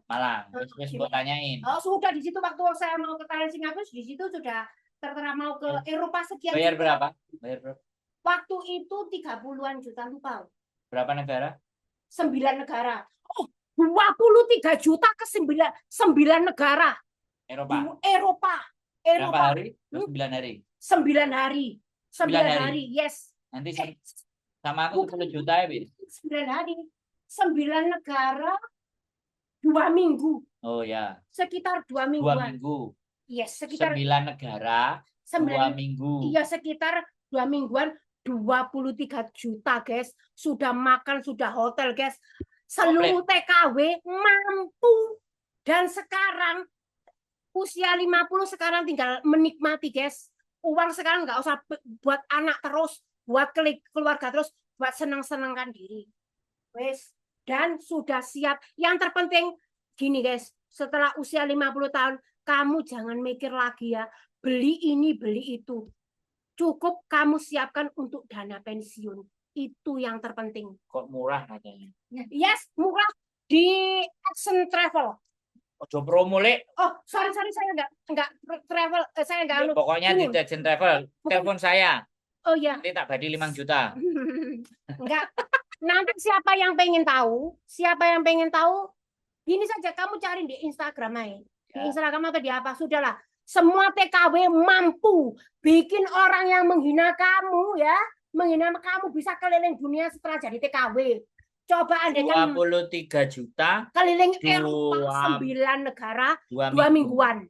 Malang. Terus buat tanyain. Oh, sudah di situ waktu saya mau ke Thailand Singapura di situ sudah tertera mau ke Eropa sekian. Bayar berapa? Bayar berapa? Waktu itu 30-an juta, lupa. Berapa negara? 9 negara. Oh, 23 juta ke 9 negara. Eropa. Berapa hari? 9 hari. 9 hari. 9 hari. Yes. Nanti sama aku 10 juta ya, Bi. 9 hari. 9 negara 2 minggu. Oh ya. Sekitar 2 mingguan. 2 minggu. Yes, sekitar 9 negara 2 minggu. Iya, sekitar 2 mingguan 23 juta, guys. Sudah makan, sudah hotel, guys. Seluruh TKW mampu. Dan sekarang usia 50 sekarang tinggal menikmati, guys. Uang sekarang nggak usah buat anak terus, buat keluarga terus, buat senang-senangkan diri. Wes, dan sudah siap. Yang terpenting gini, guys. Setelah usia 50 tahun, kamu jangan mikir lagi ya, beli ini, beli itu. Cukup kamu siapkan untuk dana pensiun. Itu yang terpenting. Kok murah katanya? Yes, murah di Action Travel. Ojo promo, Lek. Oh, sorry saya enggak travel, saya enggak. Ya, pokoknya di Action Travel. Telepon saya. Oh ya. Nanti tak bagi 5 juta. Enggak. Nanti siapa yang pengen tahu, gini saja kamu cari di Instagram aja. Di Instagram atau di apa, sudahlah. Semua TKW mampu bikin orang yang menghina kamu ya, menghina kamu bisa keliling dunia setelah jadi TKW. Coba Anda kan 23 juta keliling Eropa 9 negara 2 mingguan.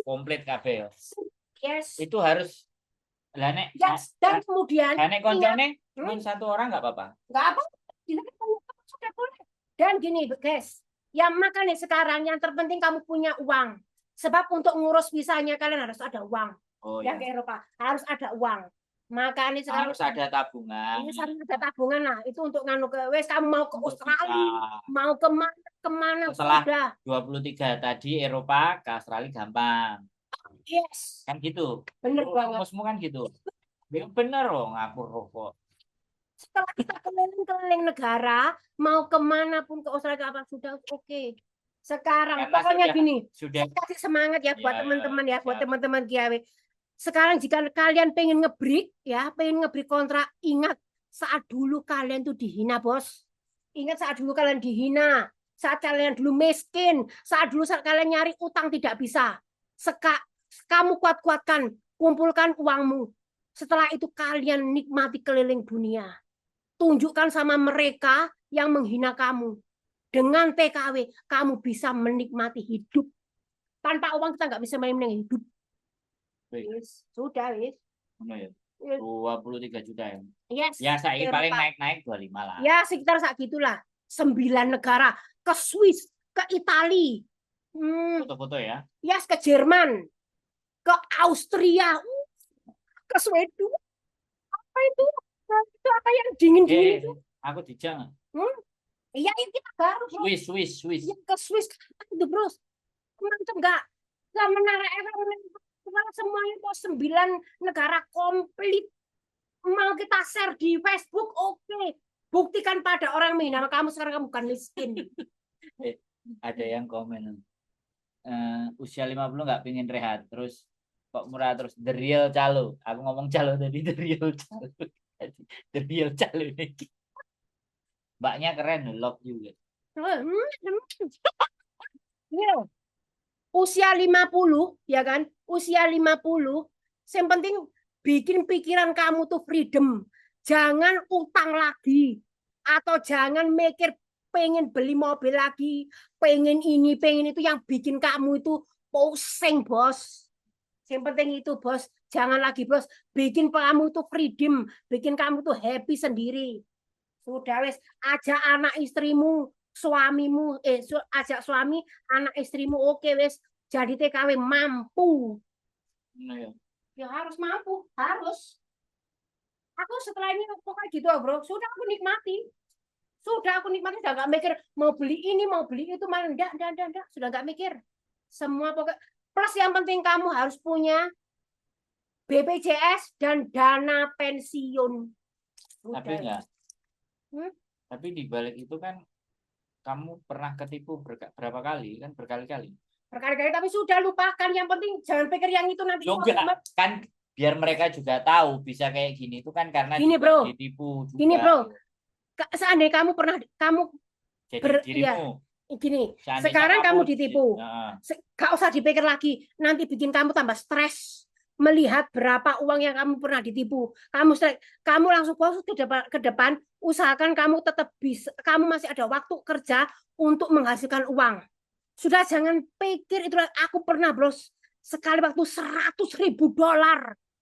Komplit kabeh. Yes. Itu harus yes. Dan kemudian koncone satu orang nggak apa-apa. Nggak apa, sudah boleh. Dan gini, guys, yang makanya sekarang yang terpenting kamu punya uang. Sebab untuk ngurus visanya kalian harus ada uang. Oh, ya ke Eropa harus ada uang. Makanya sekarang harus ada tabungan. Ini harus ada tabungan lah. Itu untuk nganu ke wes kamu mau ke Australia, mau kemana setelah 23 tadi Eropa ke Australia gampang. Yes. Kan gitu. Bener banget. Rumusmu kan gitu. Bener loh, ngapur rokok. Setelah kita keliling-keliling negara, mau kemana pun ke Australia apa sudah oke. Sekarang pokoknya gini, saya kasih semangat ya buat teman-teman ya, buat teman-teman GAW. Sekarang jika kalian pengen ngebreak kontrak, ingat saat dulu kalian tuh dihina, bos. Ingat saat dulu kalian dihina, saat kalian dulu miskin, saat kalian nyari utang tidak bisa. Kamu kuat-kuatkan, kumpulkan uangmu. Setelah itu kalian nikmati keliling dunia. Tunjukkan sama mereka yang menghina kamu. Dengan TKW, kamu bisa menikmati hidup. Tanpa uang kita nggak bisa menikmati hidup. Yes. Sudah, wis. 23 juta ya. Yes. Ya, saya paling naik 25 lah. Ya, sekitar saat gitulah. 9 negara. Ke Swiss, ke Italia. Foto-foto ya. Yes, ke Jerman. Ke Austria. Ke Swedia. apa itu? Itu apa yang dingin-dingin itu? Aku dijang. Iya, itu kita baru. Swiss. Ya, ke Swiss itu bro. Mantap nggak? Nggak menarik semuanya itu 9 negara komplit. Mau kita share di Facebook, oke. Buktikan pada orang menghina kamu sekarang kamu bukan miskin. Ada yang komen. Usia 50 nggak pingin rehat. Terus kok murah terus. The real calo. Aku ngomong calo tadi. The real calo. The real calo ini. Mbaknya keren. Love juga. Usia 50, ya kan? Usia 50, yang penting bikin pikiran kamu tuh freedom. Jangan utang lagi. Atau jangan mikir pengen beli mobil lagi, pengen ini, pengen itu yang bikin kamu itu pusing, bos. Yang penting itu, bos. Jangan lagi, bos. Bikin kamu itu freedom, bikin kamu tuh happy sendiri. Sudah, wes, ajak anak istrimu, suamimu, ajak suami, anak istrimu, oke, wes. Jadi TKW mampu. Ya harus mampu, harus. Aku setelah ini pokoknya gitu, bro. Sudah aku nikmati. Sudah aku nikmati, sudah nggak mikir mau beli ini, mau beli itu, malah enggak. Sudah nggak mikir. Semua pokoknya. Plus yang penting kamu harus punya BPJS dan dana pensiun. Udah. Tapi enggak. Tapi di balik itu kan kamu pernah ketipu berapa kali kan, berkali-kali. Berkali-kali, tapi sudah lupakan. Yang penting jangan pikir yang itu nanti. Juga kan biar mereka juga tahu bisa kayak gini itu kan karena gini, bro. Ditipu juga. Gini, bro. Seandainya kamu pernah jadi dirimu. Ya, gini, sekarang kamu ditipu. Gak usah dipikir lagi. Nanti bikin kamu tambah stres melihat berapa uang yang kamu pernah ditipu. Kamu langsung fokus ke depan, usahakan kamu tetap bisa, kamu masih ada waktu kerja untuk menghasilkan uang. Sudah, jangan pikir itu. Aku pernah, bros, sekali waktu $100.000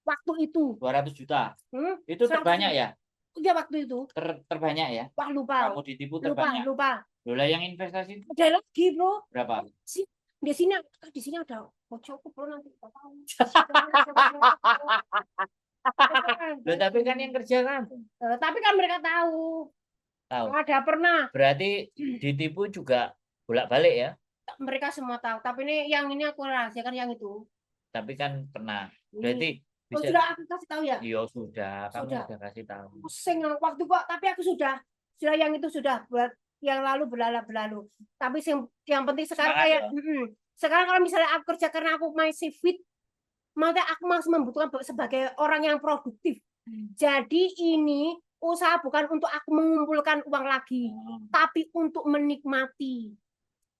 waktu itu. 200 juta. Itu terbanyak ya? Iya, waktu itu. Terbanyak ya? Wah, lupa. Kamu ditipu terbanyak. Lupa. Lola yang investasi ada lagi, bro. Berapa? Di sini ada bocokku, bro, nanti kita tahu. Loh, tapi kan yang kerja kan. Tapi kan mereka tahu. Ada pernah. Berarti ditipu juga bolak-balik ya? Mereka semua tahu. Tapi yang ini aku rahasiakan yang itu. Tapi kan pernah. Berarti bisa... sudah aku kasih tahu ya? Iya, sudah. Kamu sudah kasih tahu. Pusing waktu kok, tapi aku sudah yang itu sudah buat yang lalu berlalu. Tapi yang penting sekarang kayak sekarang kalau misalnya aku kerja karena aku masih fit, maka aku masih membutuhkan sebagai orang yang produktif. Jadi ini usaha bukan untuk aku mengumpulkan uang lagi, tapi untuk menikmati.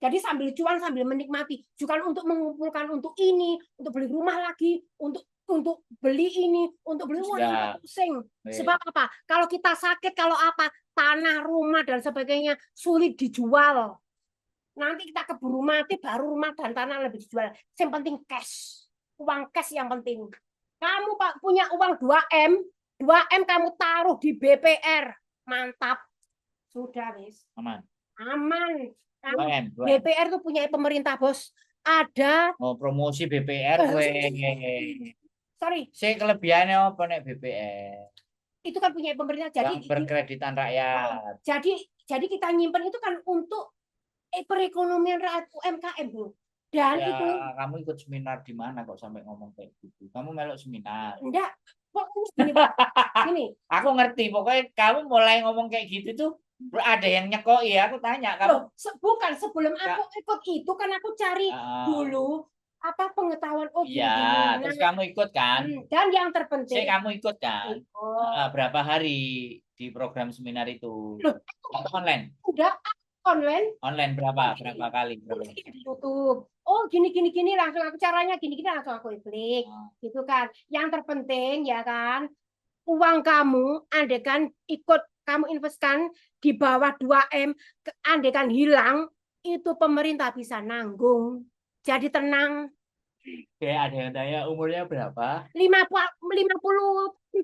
Jadi sambil cuan sambil menikmati, bukan untuk mengumpulkan untuk ini, untuk beli rumah lagi, untuk beli ini, untuk beli uang, pusing. Sebab apa? Kalau kita sakit, kalau apa, tanah, rumah dan sebagainya sulit dijual. Nanti kita keburu mati, baru rumah dan tanah lebih dijual. Yang penting cash, uang cash yang penting. Kamu Pak punya uang 2M kamu taruh di BPR, mantap. Sudah, wis. Aman. 2M. BPR tuh punya pemerintah, bos. Ada. Mau promosi BPR, sorry. Saya kelebihannya apa nih BPR? Itu kan punya pemerintah. Jadi berkreditan rakyat. Jadi kita nyimpen itu kan untuk perekonomian rakyat UMKM, bro. Dan ya, itu. Kamu ikut seminar di mana kok sampai ngomong kayak gitu? Kamu melok seminar? Enggak. Pokoknya gini. Aku ngerti. Pokoknya kamu mulai ngomong kayak gitu tuh. Ada yang nyekoi, aku tanya kamu. Bukan sebelum aku ikut itu kan aku cari dulu apa pengetahuan iya, terus kamu ikut kan? Dan yang terpenting kamu ikut kan? Berapa hari di program seminar itu? Online? Udah online. Online berapa kali? Di YouTube. Oh gini langsung aku caranya gini langsung aku klik gitu kan. Yang terpenting ya kan, uang kamu andekan ikut kamu investkan di bawah 2M, andekan hilang, itu pemerintah bisa nanggung. Jadi tenang. Kayak ada yang tanya umurnya berapa? 50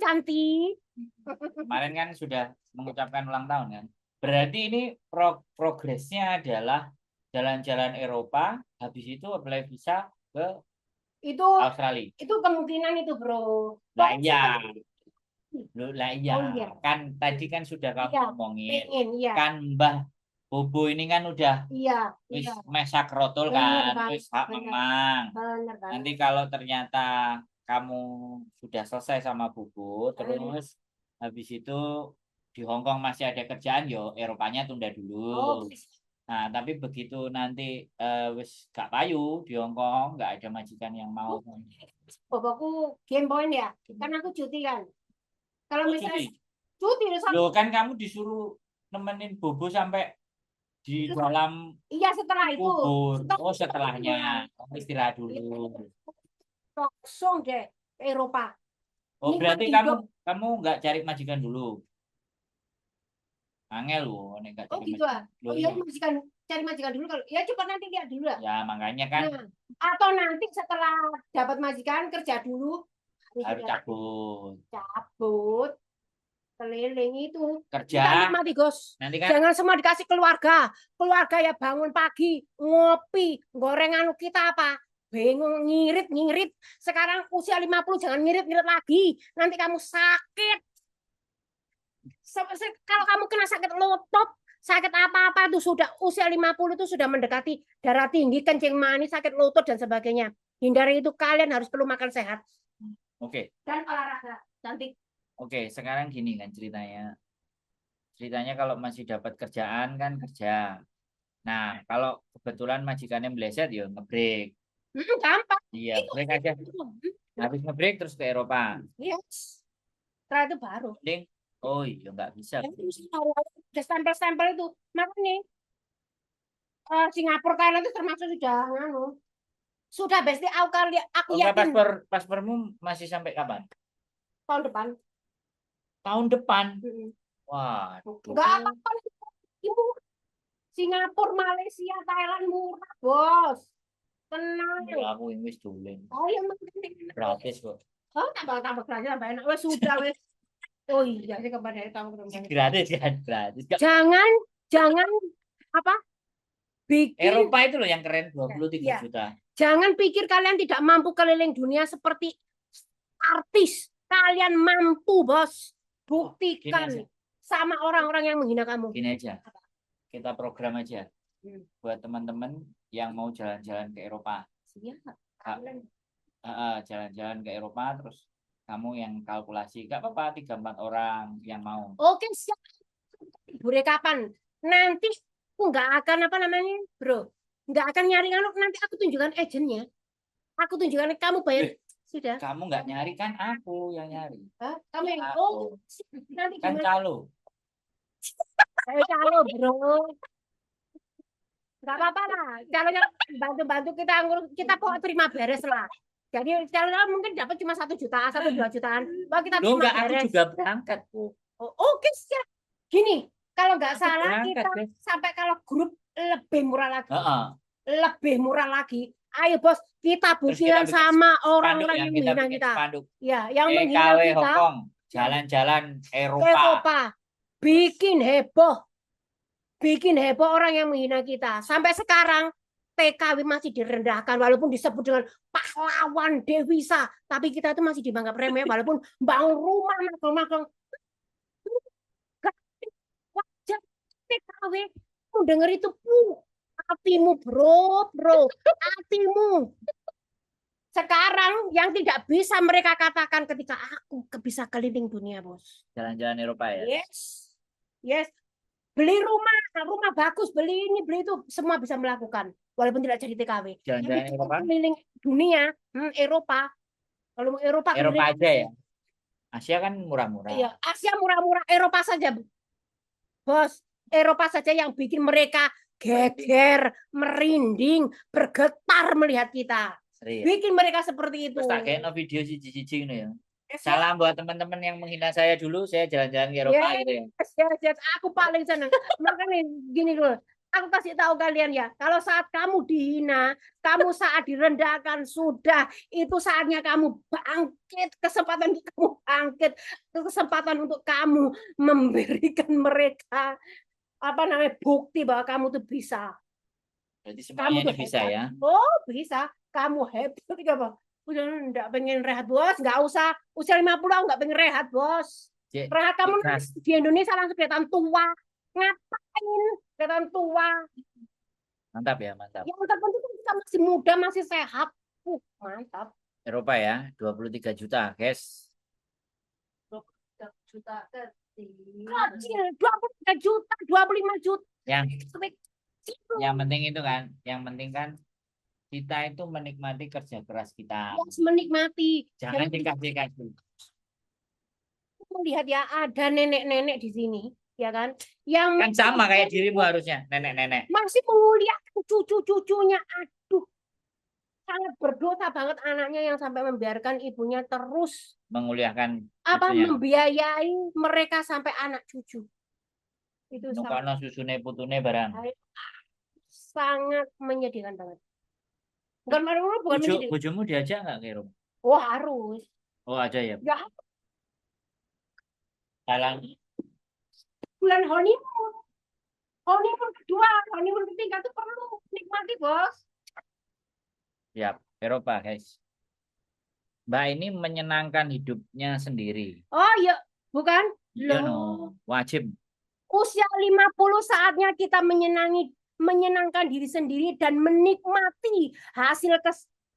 cantik. Kemarin kan sudah mengucapkan ulang tahun kan. Berarti ini progresnya adalah jalan-jalan Eropa, habis itu apply visa ke itu Australia. Itu kemungkinan itu, bro. Nah, iya. Loh, lah iya, Oh iya, kan tadi kan sudah kamu iya, ngomongin. pengen, iya, Kan Mbah Bobo ini kan udah iya, wis iya, mesak rotol bener kan, banget, wis hak bener, memang. bener Nanti banget. kalau ternyata kamu sudah selesai sama Bobo, Hmm. terus habis itu di Hong Kong masih ada kerjaan, yo Eropanya tunda Oh, dulu. Nah, tapi begitu nanti wis gak payu di Hong Kong, nggak ada majikan yang mau. bapakku game point ya, kan aku cuti kan. Kalau Oh, misalnya cuti. cuti terus aku, Loh, kan kamu disuruh nemenin Bobo sampai di dalam iya setelah itu, kubur. setelah Oh, itu, setelahnya. Kamu istirahat dulu. langsung deh ke Eropa. Oh, Nikmat berarti kamu hidup. kamu nggak cari majikan dulu. Angel loh, nek nggak Oh cari gitu ah. majikan. Oh Loh, iya iya. majikan, cari majikan dulu kalau ya coba nanti lihat dulu lah. Ya, makanya kan Nah, atau nanti setelah dapat majikan kerja dulu, harus harus sudah cabut. cabut keliling itu. Kita Kerja, nikmati Gus. nanti kan Jangan semua dikasih keluarga. Keluarga ya bangun pagi, ngopi, gorengan kita apa? Bingung ngirit-ngirit. Sekarang usia 50 jangan ngirit-ngirit lagi. Nanti kamu sakit. Kalau kamu kena sakit lutut, sakit apa-apa itu sudah usia 50 itu sudah mendekati darah tinggi, kencing manis, sakit lutut dan sebagainya. Hindari itu, kalian harus perlu makan sehat oke. dan olahraga. Cantik. Oke, sekarang gini kan ceritanya. Ceritanya kalau masih dapat kerjaan kan kerja. Nah, kalau kebetulan majikannya meleset ya ngebreak. Gampang. Iya, Itu. break aja. Habis ngebreak terus ke Eropa. Yes. Setelah itu baru. Mending, oh iya nggak bisa. Udah stempel-stempel itu. Makanya Singapura, Thailand itu termasuk sudah nganu. Sudah pasti aku Oh, nggak, yakin paspormu masih sampai kapan? tahun depan. Tahun depan. Wah, Enggak apa-apa. Ibu Singapura, Malaysia, Thailand murah, Bos. Tenang. ya aku Inggris dulu. Oh iya, Gratis kok. oh tambah gratis tambah enak. Wes sudah wes. Oh iya sih kepada tamu. Gratis kan, gratis. Jangan jangan apa? Bikin Eropa itu loh yang keren 23 ya. juta. Jangan pikir kalian tidak mampu keliling dunia seperti artis. Kalian mampu, Bos. Buktikan sama orang-orang yang menghina kamu. Gini aja. Kita program aja buat teman-teman yang mau jalan-jalan ke Eropa. Siap. Jalan-jalan ke Eropa terus kamu yang kalkulasi. Gak apa-apa 3-4 orang yang mau. Oke, siap. Bure kapan? Nanti aku nggak akan apa namanya, bro. Nggak akan nyari nanti aku tunjukkan agentnya. Aku tunjukkan kamu bayar. Sudah. Kamu nggak nyari kan aku yang nyari. Hah? Kamu yang Aku. nanti Kan gimana? calo. Saya calo, bro. Nggak apa-apa lah. Calonnya bantu-bantu kita kok terima beres lah. Jadi calonnya mungkin dapat cuma 1 juta, 1-2 jutaan. Wah, kita Loh, terima enggak, aku beres. juga berangkat. Oh, oke, siap. Gini, kalau nggak salah berangkat, kita sampai kalau grup lebih murah lagi. Lebih murah lagi. Ayo bos, kita buktikan sama orang-orang yang menghina kita. Ya, yang menghina kita. Hongkong, jalan-jalan Eropa. Eropa. Bikin heboh orang yang menghina kita. Sampai sekarang PKW masih direndahkan walaupun disebut dengan pahlawan devisa, tapi kita itu masih dianggap remeh walaupun bangun rumah magang-magang. Wajar PKW denger itu hatimu bro, hatimu. Sekarang yang tidak bisa mereka katakan ketika aku bisa keliling dunia, bos. Jalan-jalan Eropa ya. Yes. Beli rumah bagus, beli ini, beli itu, semua bisa melakukan walaupun tidak jadi TKW. Jalan-jalan Eropa. Keliling dunia, Eropa. Kalau mau Eropa aja ya. Asia kan murah-murah. Iya, Asia murah-murah, Eropa saja. Bos, Eropa saja yang bikin mereka geger, merinding, bergetar melihat kita. Bikin mereka seperti itu. Terus tak kayak video cici-cici ini ya. Salam buat teman-teman yang menghina saya dulu, saya jalan-jalan ke Eropa gitu ya. Yes, aku paling senang. Makanya gini loh, aku kasih tahu kalian ya, kalau saat kamu dihina, kamu saat direndahkan, sudah itu saatnya kamu bangkit, kesempatan kamu bangkit, kesempatan untuk kamu memberikan mereka bukti bahwa kamu tuh bisa. Berarti semuanya ini bisa ya? Oh bisa, kamu hebat. Udah enggak pengen rehat, Bos. Enggak usah. Usia 50 aku enggak pengen rehat, Bos. Cek, Rehat kamu ikhlas. di Indonesia langsung kelihatan tua. Ngapain kelihatan tua? Mantap ya, mantap. Yang terpenting kita masih muda, masih sehat. Mantap. Eropa ya, 23 juta, guys. 23 juta kecil. 23 juta, 25 juta. Yang penting itu kan, yang penting kan kita itu menikmati kerja keras kita. Harus menikmati. Jangan dikasih-kasih. Melihat ya ada nenek-nenek di sini, ya kan? Yang Kan sama kayak dirimu harusnya, nenek-nenek. masih memuliakan cucu-cucunya. Aduh, sangat berdosa banget anaknya yang sampai membiarkan ibunya terus Menguliakan apa cucunya. membiayai mereka sampai anak cucu. Itu Nukano susune putune barang. sangat menyedihkan banget. Bukan marah-marah, bukan menyedihkan. Bojomu diajak nggak ke rumah? Oh harus. Oh ada ya. Ya Talang. bulan honeymoon. Honeymoon kedua, honeymoon ketiga tuh perlu nikmati, Bos. Siap, Eropa guys. Mbak ini menyenangkan hidupnya sendiri. Oh iya, bukan? Iya Loh. no, wajib. Usia 50 saatnya kita menyenangkan diri sendiri dan menikmati hasil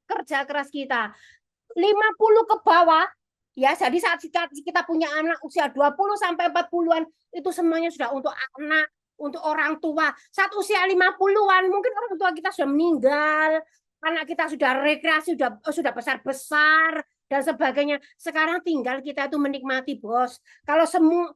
kerja keras kita. 50 ke bawah, ya jadi saat kita punya anak usia 20 sampai 40-an, itu semuanya sudah untuk anak, untuk orang tua. Saat usia 50-an, mungkin orang tua kita sudah meninggal, anak kita sudah rekreasi, sudah besar-besar, dan sebagainya. Sekarang tinggal kita itu menikmati, Bos. Kalau semua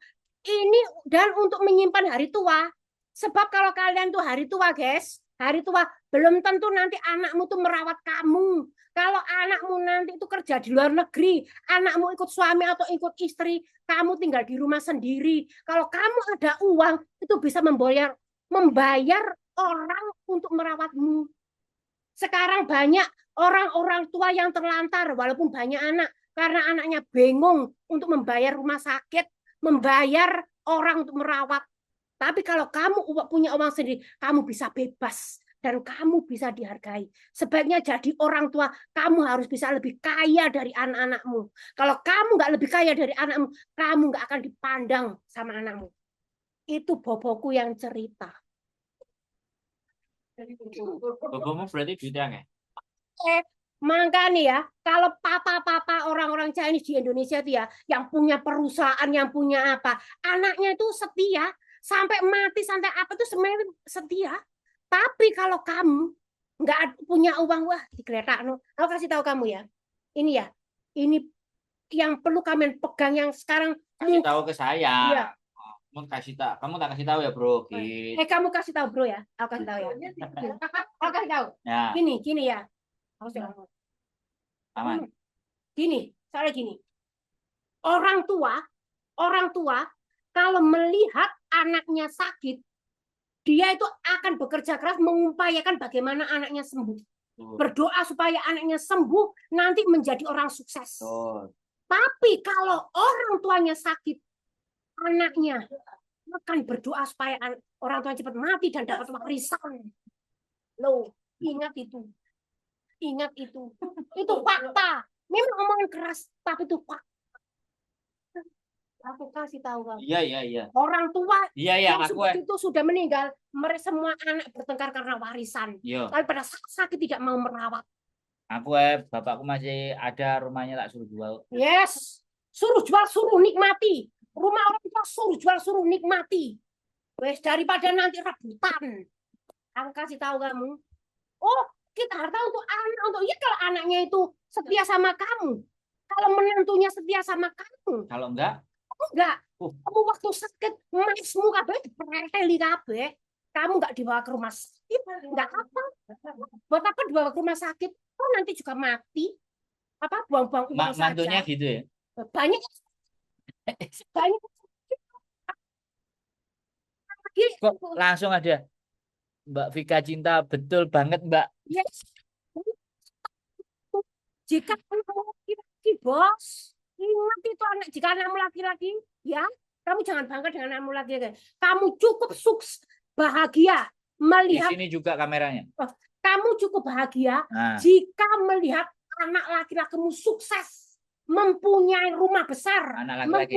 ini dan untuk menyimpan hari tua. Sebab kalau kalian tuh hari tua, guys, hari tua belum tentu nanti anakmu tuh merawat kamu. Kalau anakmu nanti itu kerja di luar negeri, anakmu ikut suami atau ikut istri, kamu tinggal di rumah sendiri. Kalau kamu ada uang, itu bisa membayar orang untuk merawatmu. Sekarang banyak orang-orang tua yang terlantar walaupun banyak anak karena anaknya bingung untuk membayar rumah sakit, membayar orang untuk merawat. Tapi kalau kamu punya uang sendiri, kamu bisa bebas dan kamu bisa dihargai. Sebaiknya jadi orang tua, kamu harus bisa lebih kaya dari anak-anakmu. Kalau kamu nggak lebih kaya dari anakmu, kamu nggak akan dipandang sama anakmu. Itu boboku yang cerita. Bobomu berarti duitnya nggak? Makanya ya, kalau papa-papa orang-orang Chinese di Indonesia itu ya, yang punya perusahaan, yang punya apa, anaknya itu setia, sampai mati, sampai apa itu semuanya setia. Tapi kalau kamu nggak punya uang, wah digeletak. Aku kasih tahu kamu ya, ini ya, ini yang perlu kalian pegang yang sekarang. Kasih tahu ke saya. Iya. Kamu tak kasih tahu ya bro. Gitu. Kamu kasih tahu bro ya, aku kasih tahu ya. Aku kasih tahu. Ya. Gini ya. Aman. Gini, soalnya gini. Orang tua kalau melihat anaknya sakit, dia itu akan bekerja keras mengupayakan bagaimana anaknya sembuh. Berdoa supaya anaknya sembuh, nanti menjadi orang sukses. Tapi kalau orang tuanya sakit, anaknya akan berdoa supaya orang tua cepat mati dan dapat warisan. Loh, ingat itu. Ingat itu. Itu fakta. Memang omongan keras, tapi itu fakta. Aku kasih tahu kamu. Iya. Orang tua yang seperti itu sudah meninggal. Mereka semua anak bertengkar karena warisan. Iya. Tapi pada saat sakit tidak mau merawat. Aku bapakku masih ada, rumahnya tak suruh jual. Yes. Suruh jual, suruh nikmati. Rumah orang tua suruh jual, suruh nikmati. Wes daripada nanti rebutan. Aku kasih tahu kamu. Oh, kita harta untuk anak, ya kalau anaknya itu setia sama kamu. Kalau menantunya setia sama kamu. Kalau enggak? Kamu waktu sakit, masmu kabeh diperheli kabeh. Kamu enggak dibawa ke rumah sakit, enggak apa. Buat apa dibawa ke rumah sakit? Oh, nanti juga mati. Apa buang-buang uang saja. Mantunya gitu ya? Banyak. Kok langsung ada Mbak Vika cinta betul banget, Mbak. Yes. Jika kamu laki-laki, Bos, ingat itu anak. Jika anakmu laki-laki, ya, kamu jangan bangga dengan anakmu laki-laki. Kamu cukup sukses, bahagia melihat. Di sini juga kameranya. Kamu cukup bahagia jika melihat anak laki-lakimu sukses, mempunyai rumah besar, Anak laki-laki.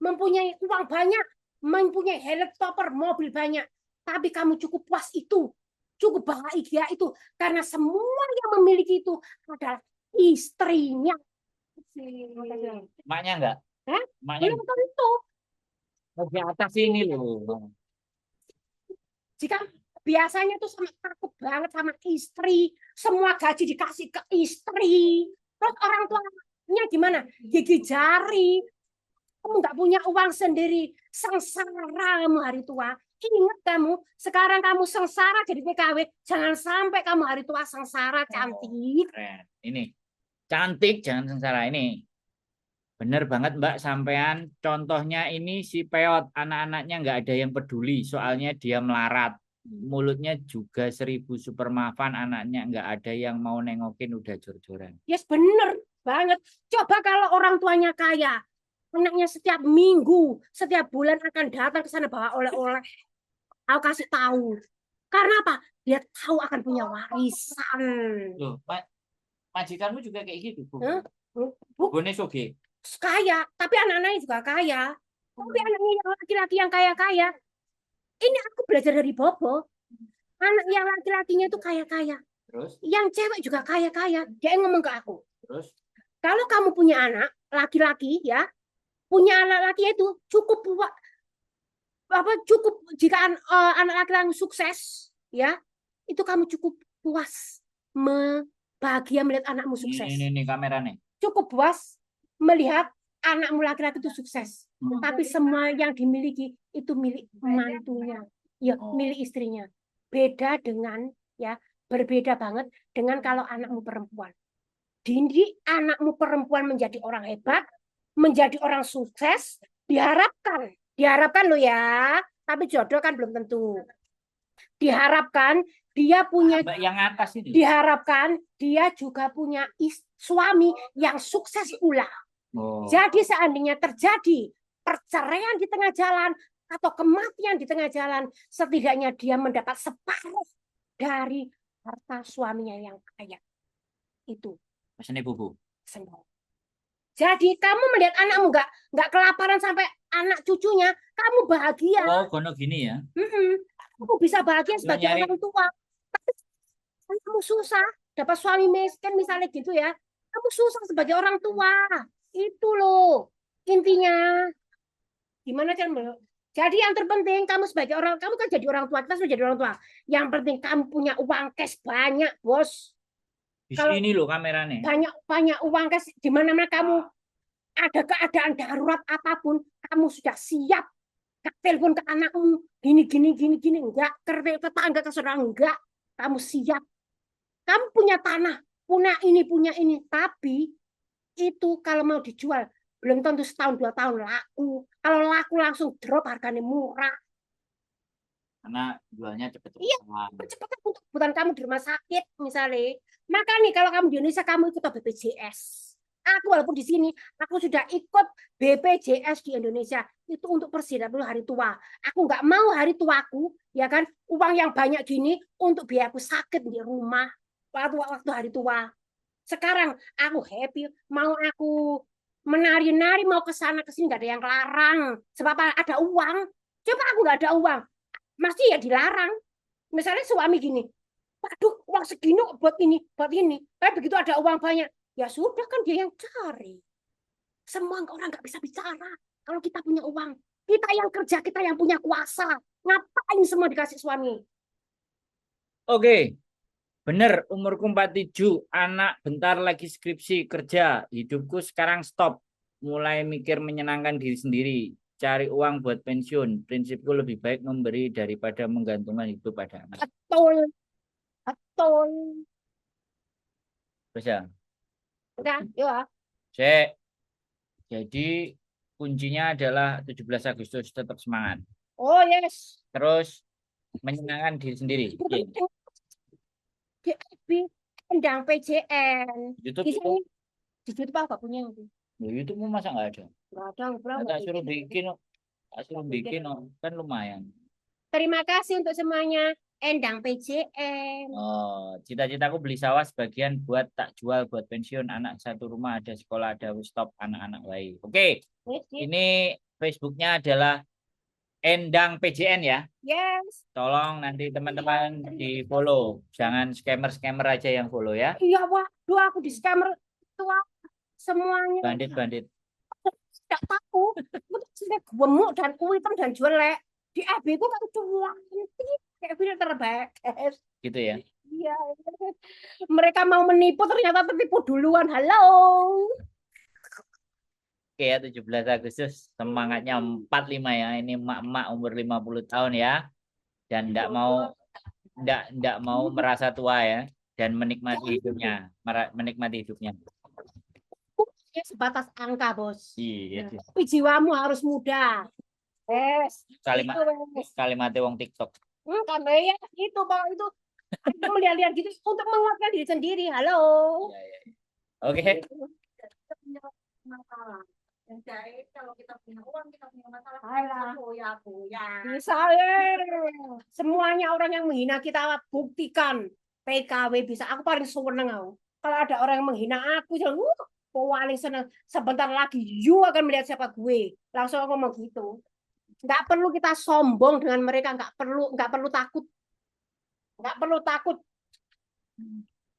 mempunyai uang banyak, mempunyai helikopter, mobil banyak, tapi kamu cukup puas itu, cukup bahagia itu, karena semua yang memiliki itu adalah istrinya. Maknya enggak? Hah? Maknya Belum tentu. di atas ini loh. Jika biasanya tuh sama takut banget sama istri, semua gaji dikasih ke istri, terus orang tuanya gimana? Gigi jari, kamu nggak punya uang sendiri, sengsara kamu hari tua. Ingat kamu, sekarang kamu sengsara jadi TKW, jangan sampai kamu hari tua sengsara, cantik. Keren. Ini cantik, jangan sengsara ini. Bener banget Mbak sampean. Contohnya ini si Peot, anak-anaknya nggak ada yang peduli, soalnya dia melarat. Mulutnya juga 1000 super maafan, anaknya nggak ada yang mau nengokin, udah jor-joran. Yes, bener banget. Coba kalau orang tuanya kaya, anaknya setiap minggu, setiap bulan akan datang ke sana bawa oleh-oleh. Aku kasih tahu. Karena apa? Dia tahu akan punya warisan. Loh, majikanmu juga kayak gitu, Bu? Huh? Bone soge. Kaya, tapi anak-anaknya juga kaya. Tapi anaknya yang laki-laki yang kaya-kaya. Ini aku belajar dari Bobo. Anak yang laki-lakinya itu kaya-kaya. Terus? Yang cewek juga kaya-kaya. Dia ngomong ke aku. Terus? Kalau kamu punya anak laki-laki ya, punya anak laki itu cukup cukup jika anak laki-laki sukses ya, itu kamu cukup puas, bahagia melihat anakmu sukses. Ini kamera nih. Cukup puas melihat anakmu laki-laki itu sukses. Tapi semua yang dimiliki itu milik mantunya, ya milik istrinya. Beda dengan ya, berbeda banget dengan kalau anakmu perempuan. Didik anakmu perempuan menjadi orang hebat, menjadi orang sukses, diharapkan lo ya, tapi jodoh kan belum tentu. Diharapkan dia punya yang atas ini. Diharapkan dia juga punya suami yang sukses pula. Jadi seandainya terjadi perceraian di tengah jalan atau kematian di tengah jalan, setidaknya dia mendapat separuh dari harta suaminya yang kaya. Itu. Pesannya bubu. Jadi kamu melihat anakmu nggak kelaparan sampai anak cucunya, kamu bahagia. Oh, kono gini ya. Kamu bisa bahagia sebagai orang tua. Tapi kamu susah dapat suami miskin misalnya gitu ya. Kamu susah sebagai orang tua. Itu loh intinya. Gimana kan? Jadi yang terpenting kamu sebagai orang, kamu kan jadi orang tua, kita sudah jadi orang tua. Yang penting kamu punya uang cash banyak, bos. Di sini loh kameranya. Banyak uang cash di mana-mana kamu ada keadaan darurat apapun, kamu sudah siap. Telepon ke anakmu, gini, enggak, ke tetangga, ke saudara, enggak. Kamu siap. Kamu punya tanah, punya ini. Tapi itu kalau mau dijual, belum tentu setahun, 2 tahun laku. Kalau laku langsung drop, harganya murah. Karena jualnya cepet-cepet. Iya, cepet-cepet untuk kebutuhan kamu di rumah sakit misalnya. Maka nih kalau kamu di Indonesia, kamu ikut BPJS. Aku walaupun di sini, aku sudah ikut BPJS di Indonesia. Itu untuk persediaan hari tua. Aku nggak mau hari tuaku, ya kan, uang yang banyak gini untuk biaya aku sakit di rumah waktu hari tua. Sekarang aku happy, mau aku menari-nari, mau ke sana ke sini nggak ada yang larang. Sebab ada uang. Coba aku nggak ada uang, masih ya dilarang. Misalnya suami gini, waduh uang segini buat ini. Tapi begitu ada uang banyak, ya sudah kan dia yang cari. Semua orang nggak bisa bicara. Kalau kita punya uang, kita yang kerja, kita yang punya kuasa. Ngapain semua dikasih suami? Oke, bener. Umurku 47, anak bentar lagi skripsi, kerja. Hidupku sekarang stop. Mulai mikir menyenangkan diri sendiri. Cari uang buat pensiun. Prinsipku lebih baik memberi daripada menggantungkan hidup pada anak. Betul. Bisa. Udah, ya. Cek. Jadi kuncinya adalah 17 Agustus tetap semangat. Oh yes. Terus menyenangkan diri sendiri. Di FB, pendang PJN. YouTube Di sini, di YouTube apa punya itu? YouTube masa nggak ada? Nggak ada, Tak suruh bikin, kan lumayan. Terima kasih untuk semuanya. Endang PJN. Oh, cita-citaku beli sawah sebagian buat tak jual buat pensiun anak satu rumah ada sekolah ada stop anak-anak baik. Oke, ini Facebooknya adalah Endang PJN ya. Yes. Tolong nanti teman-teman di follow, jangan scammer-scammer aja yang follow ya. Iya, waduh aku di scammer tua semuanya. Bandit-bandit. Tidak tahu. Itu sudah gemuk dan hitam dan jelek. Di FB ku kan cantik kayak filter terbaik. Gitu ya. Iya. Mereka mau menipu ternyata tertipu duluan. Halo. Oke ya 17 Agustus semangatnya 45 ya. Ini emak-emak umur 50 tahun ya. Dan enggak mau merasa tua ya dan menikmati hidupnya, menikmati hidupnya. Ya, sebatas angka, Bos. Iya. Tapi jiwamu harus muda. Yes. Kalimatnya wong TikTok. Kan ya itu Bang itu melihat-lihat gitu untuk menguatkan diri sendiri. Halo. Ya, ya. Oke. Jadi kalau kita punya uang, kita punya masalah, bisa ya. Semuanya orang yang menghina kita buktikan. PKW bisa. Aku paling seneng aku. Kalau ada orang yang menghina aku, jangan paling seneng. Sebentar lagi, you akan melihat siapa gue. Langsung aku ngomong gitu. Nggak perlu kita sombong dengan mereka. Nggak perlu takut. Nggak perlu takut.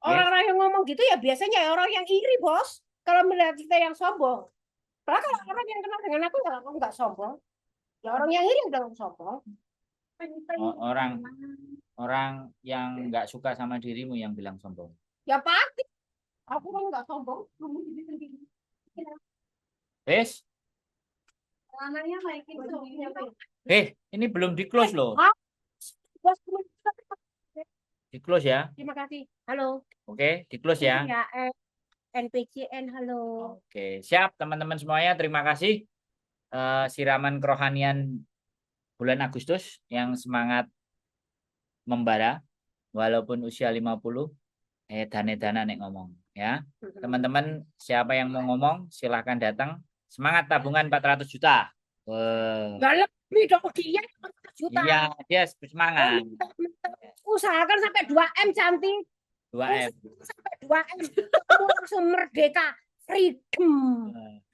Orang-orang yang ngomong gitu ya biasanya orang yang iri, Bos. Kalau melihat kita yang sombong. Padahal kalau orang yang kenal dengan aku ya aku nggak sombong. Ya orang yang iri udah sombong. Orang yang nggak suka sama dirimu yang bilang sombong. Ya pasti. Aku kan nggak sombong. Wes, Namanya ini belum di close loh. Di close ya. Terima kasih. Halo. Oke, di close ya. Ya, NPCN halo. Oke, siap teman-teman semuanya. Terima kasih siraman kerohanian bulan Agustus yang semangat membara walaupun usia 50 dana nek ngomong ya. Teman-teman siapa yang mau ngomong silahkan datang. Semangat tabungan 400 juta. Nggak lebih dong dia 400 juta. Iya, dia semangat. Usahakan sampai 2M cantik. 2M. Sampai 2M. Kamu langsung merdeka. Freedom.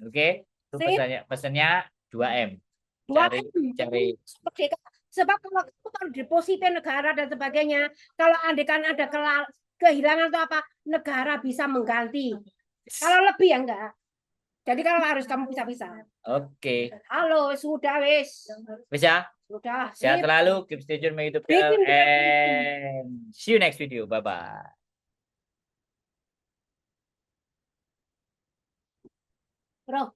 Oke. Itu pesannya 2M. 2M. Cari Merdeka. Sebab kalau depositnya negara dan sebagainya, kalau andekan ada kehilangan atau apa, negara bisa mengganti. Kalau lebih ya enggak. Jadi kalau harus kamu bisa-bisa. Oke. Halo, sudah wis. Bisa? Sudah. Sehat selalu, keep stay tune my YouTube channel, and see you next video. Bye-bye. Bro.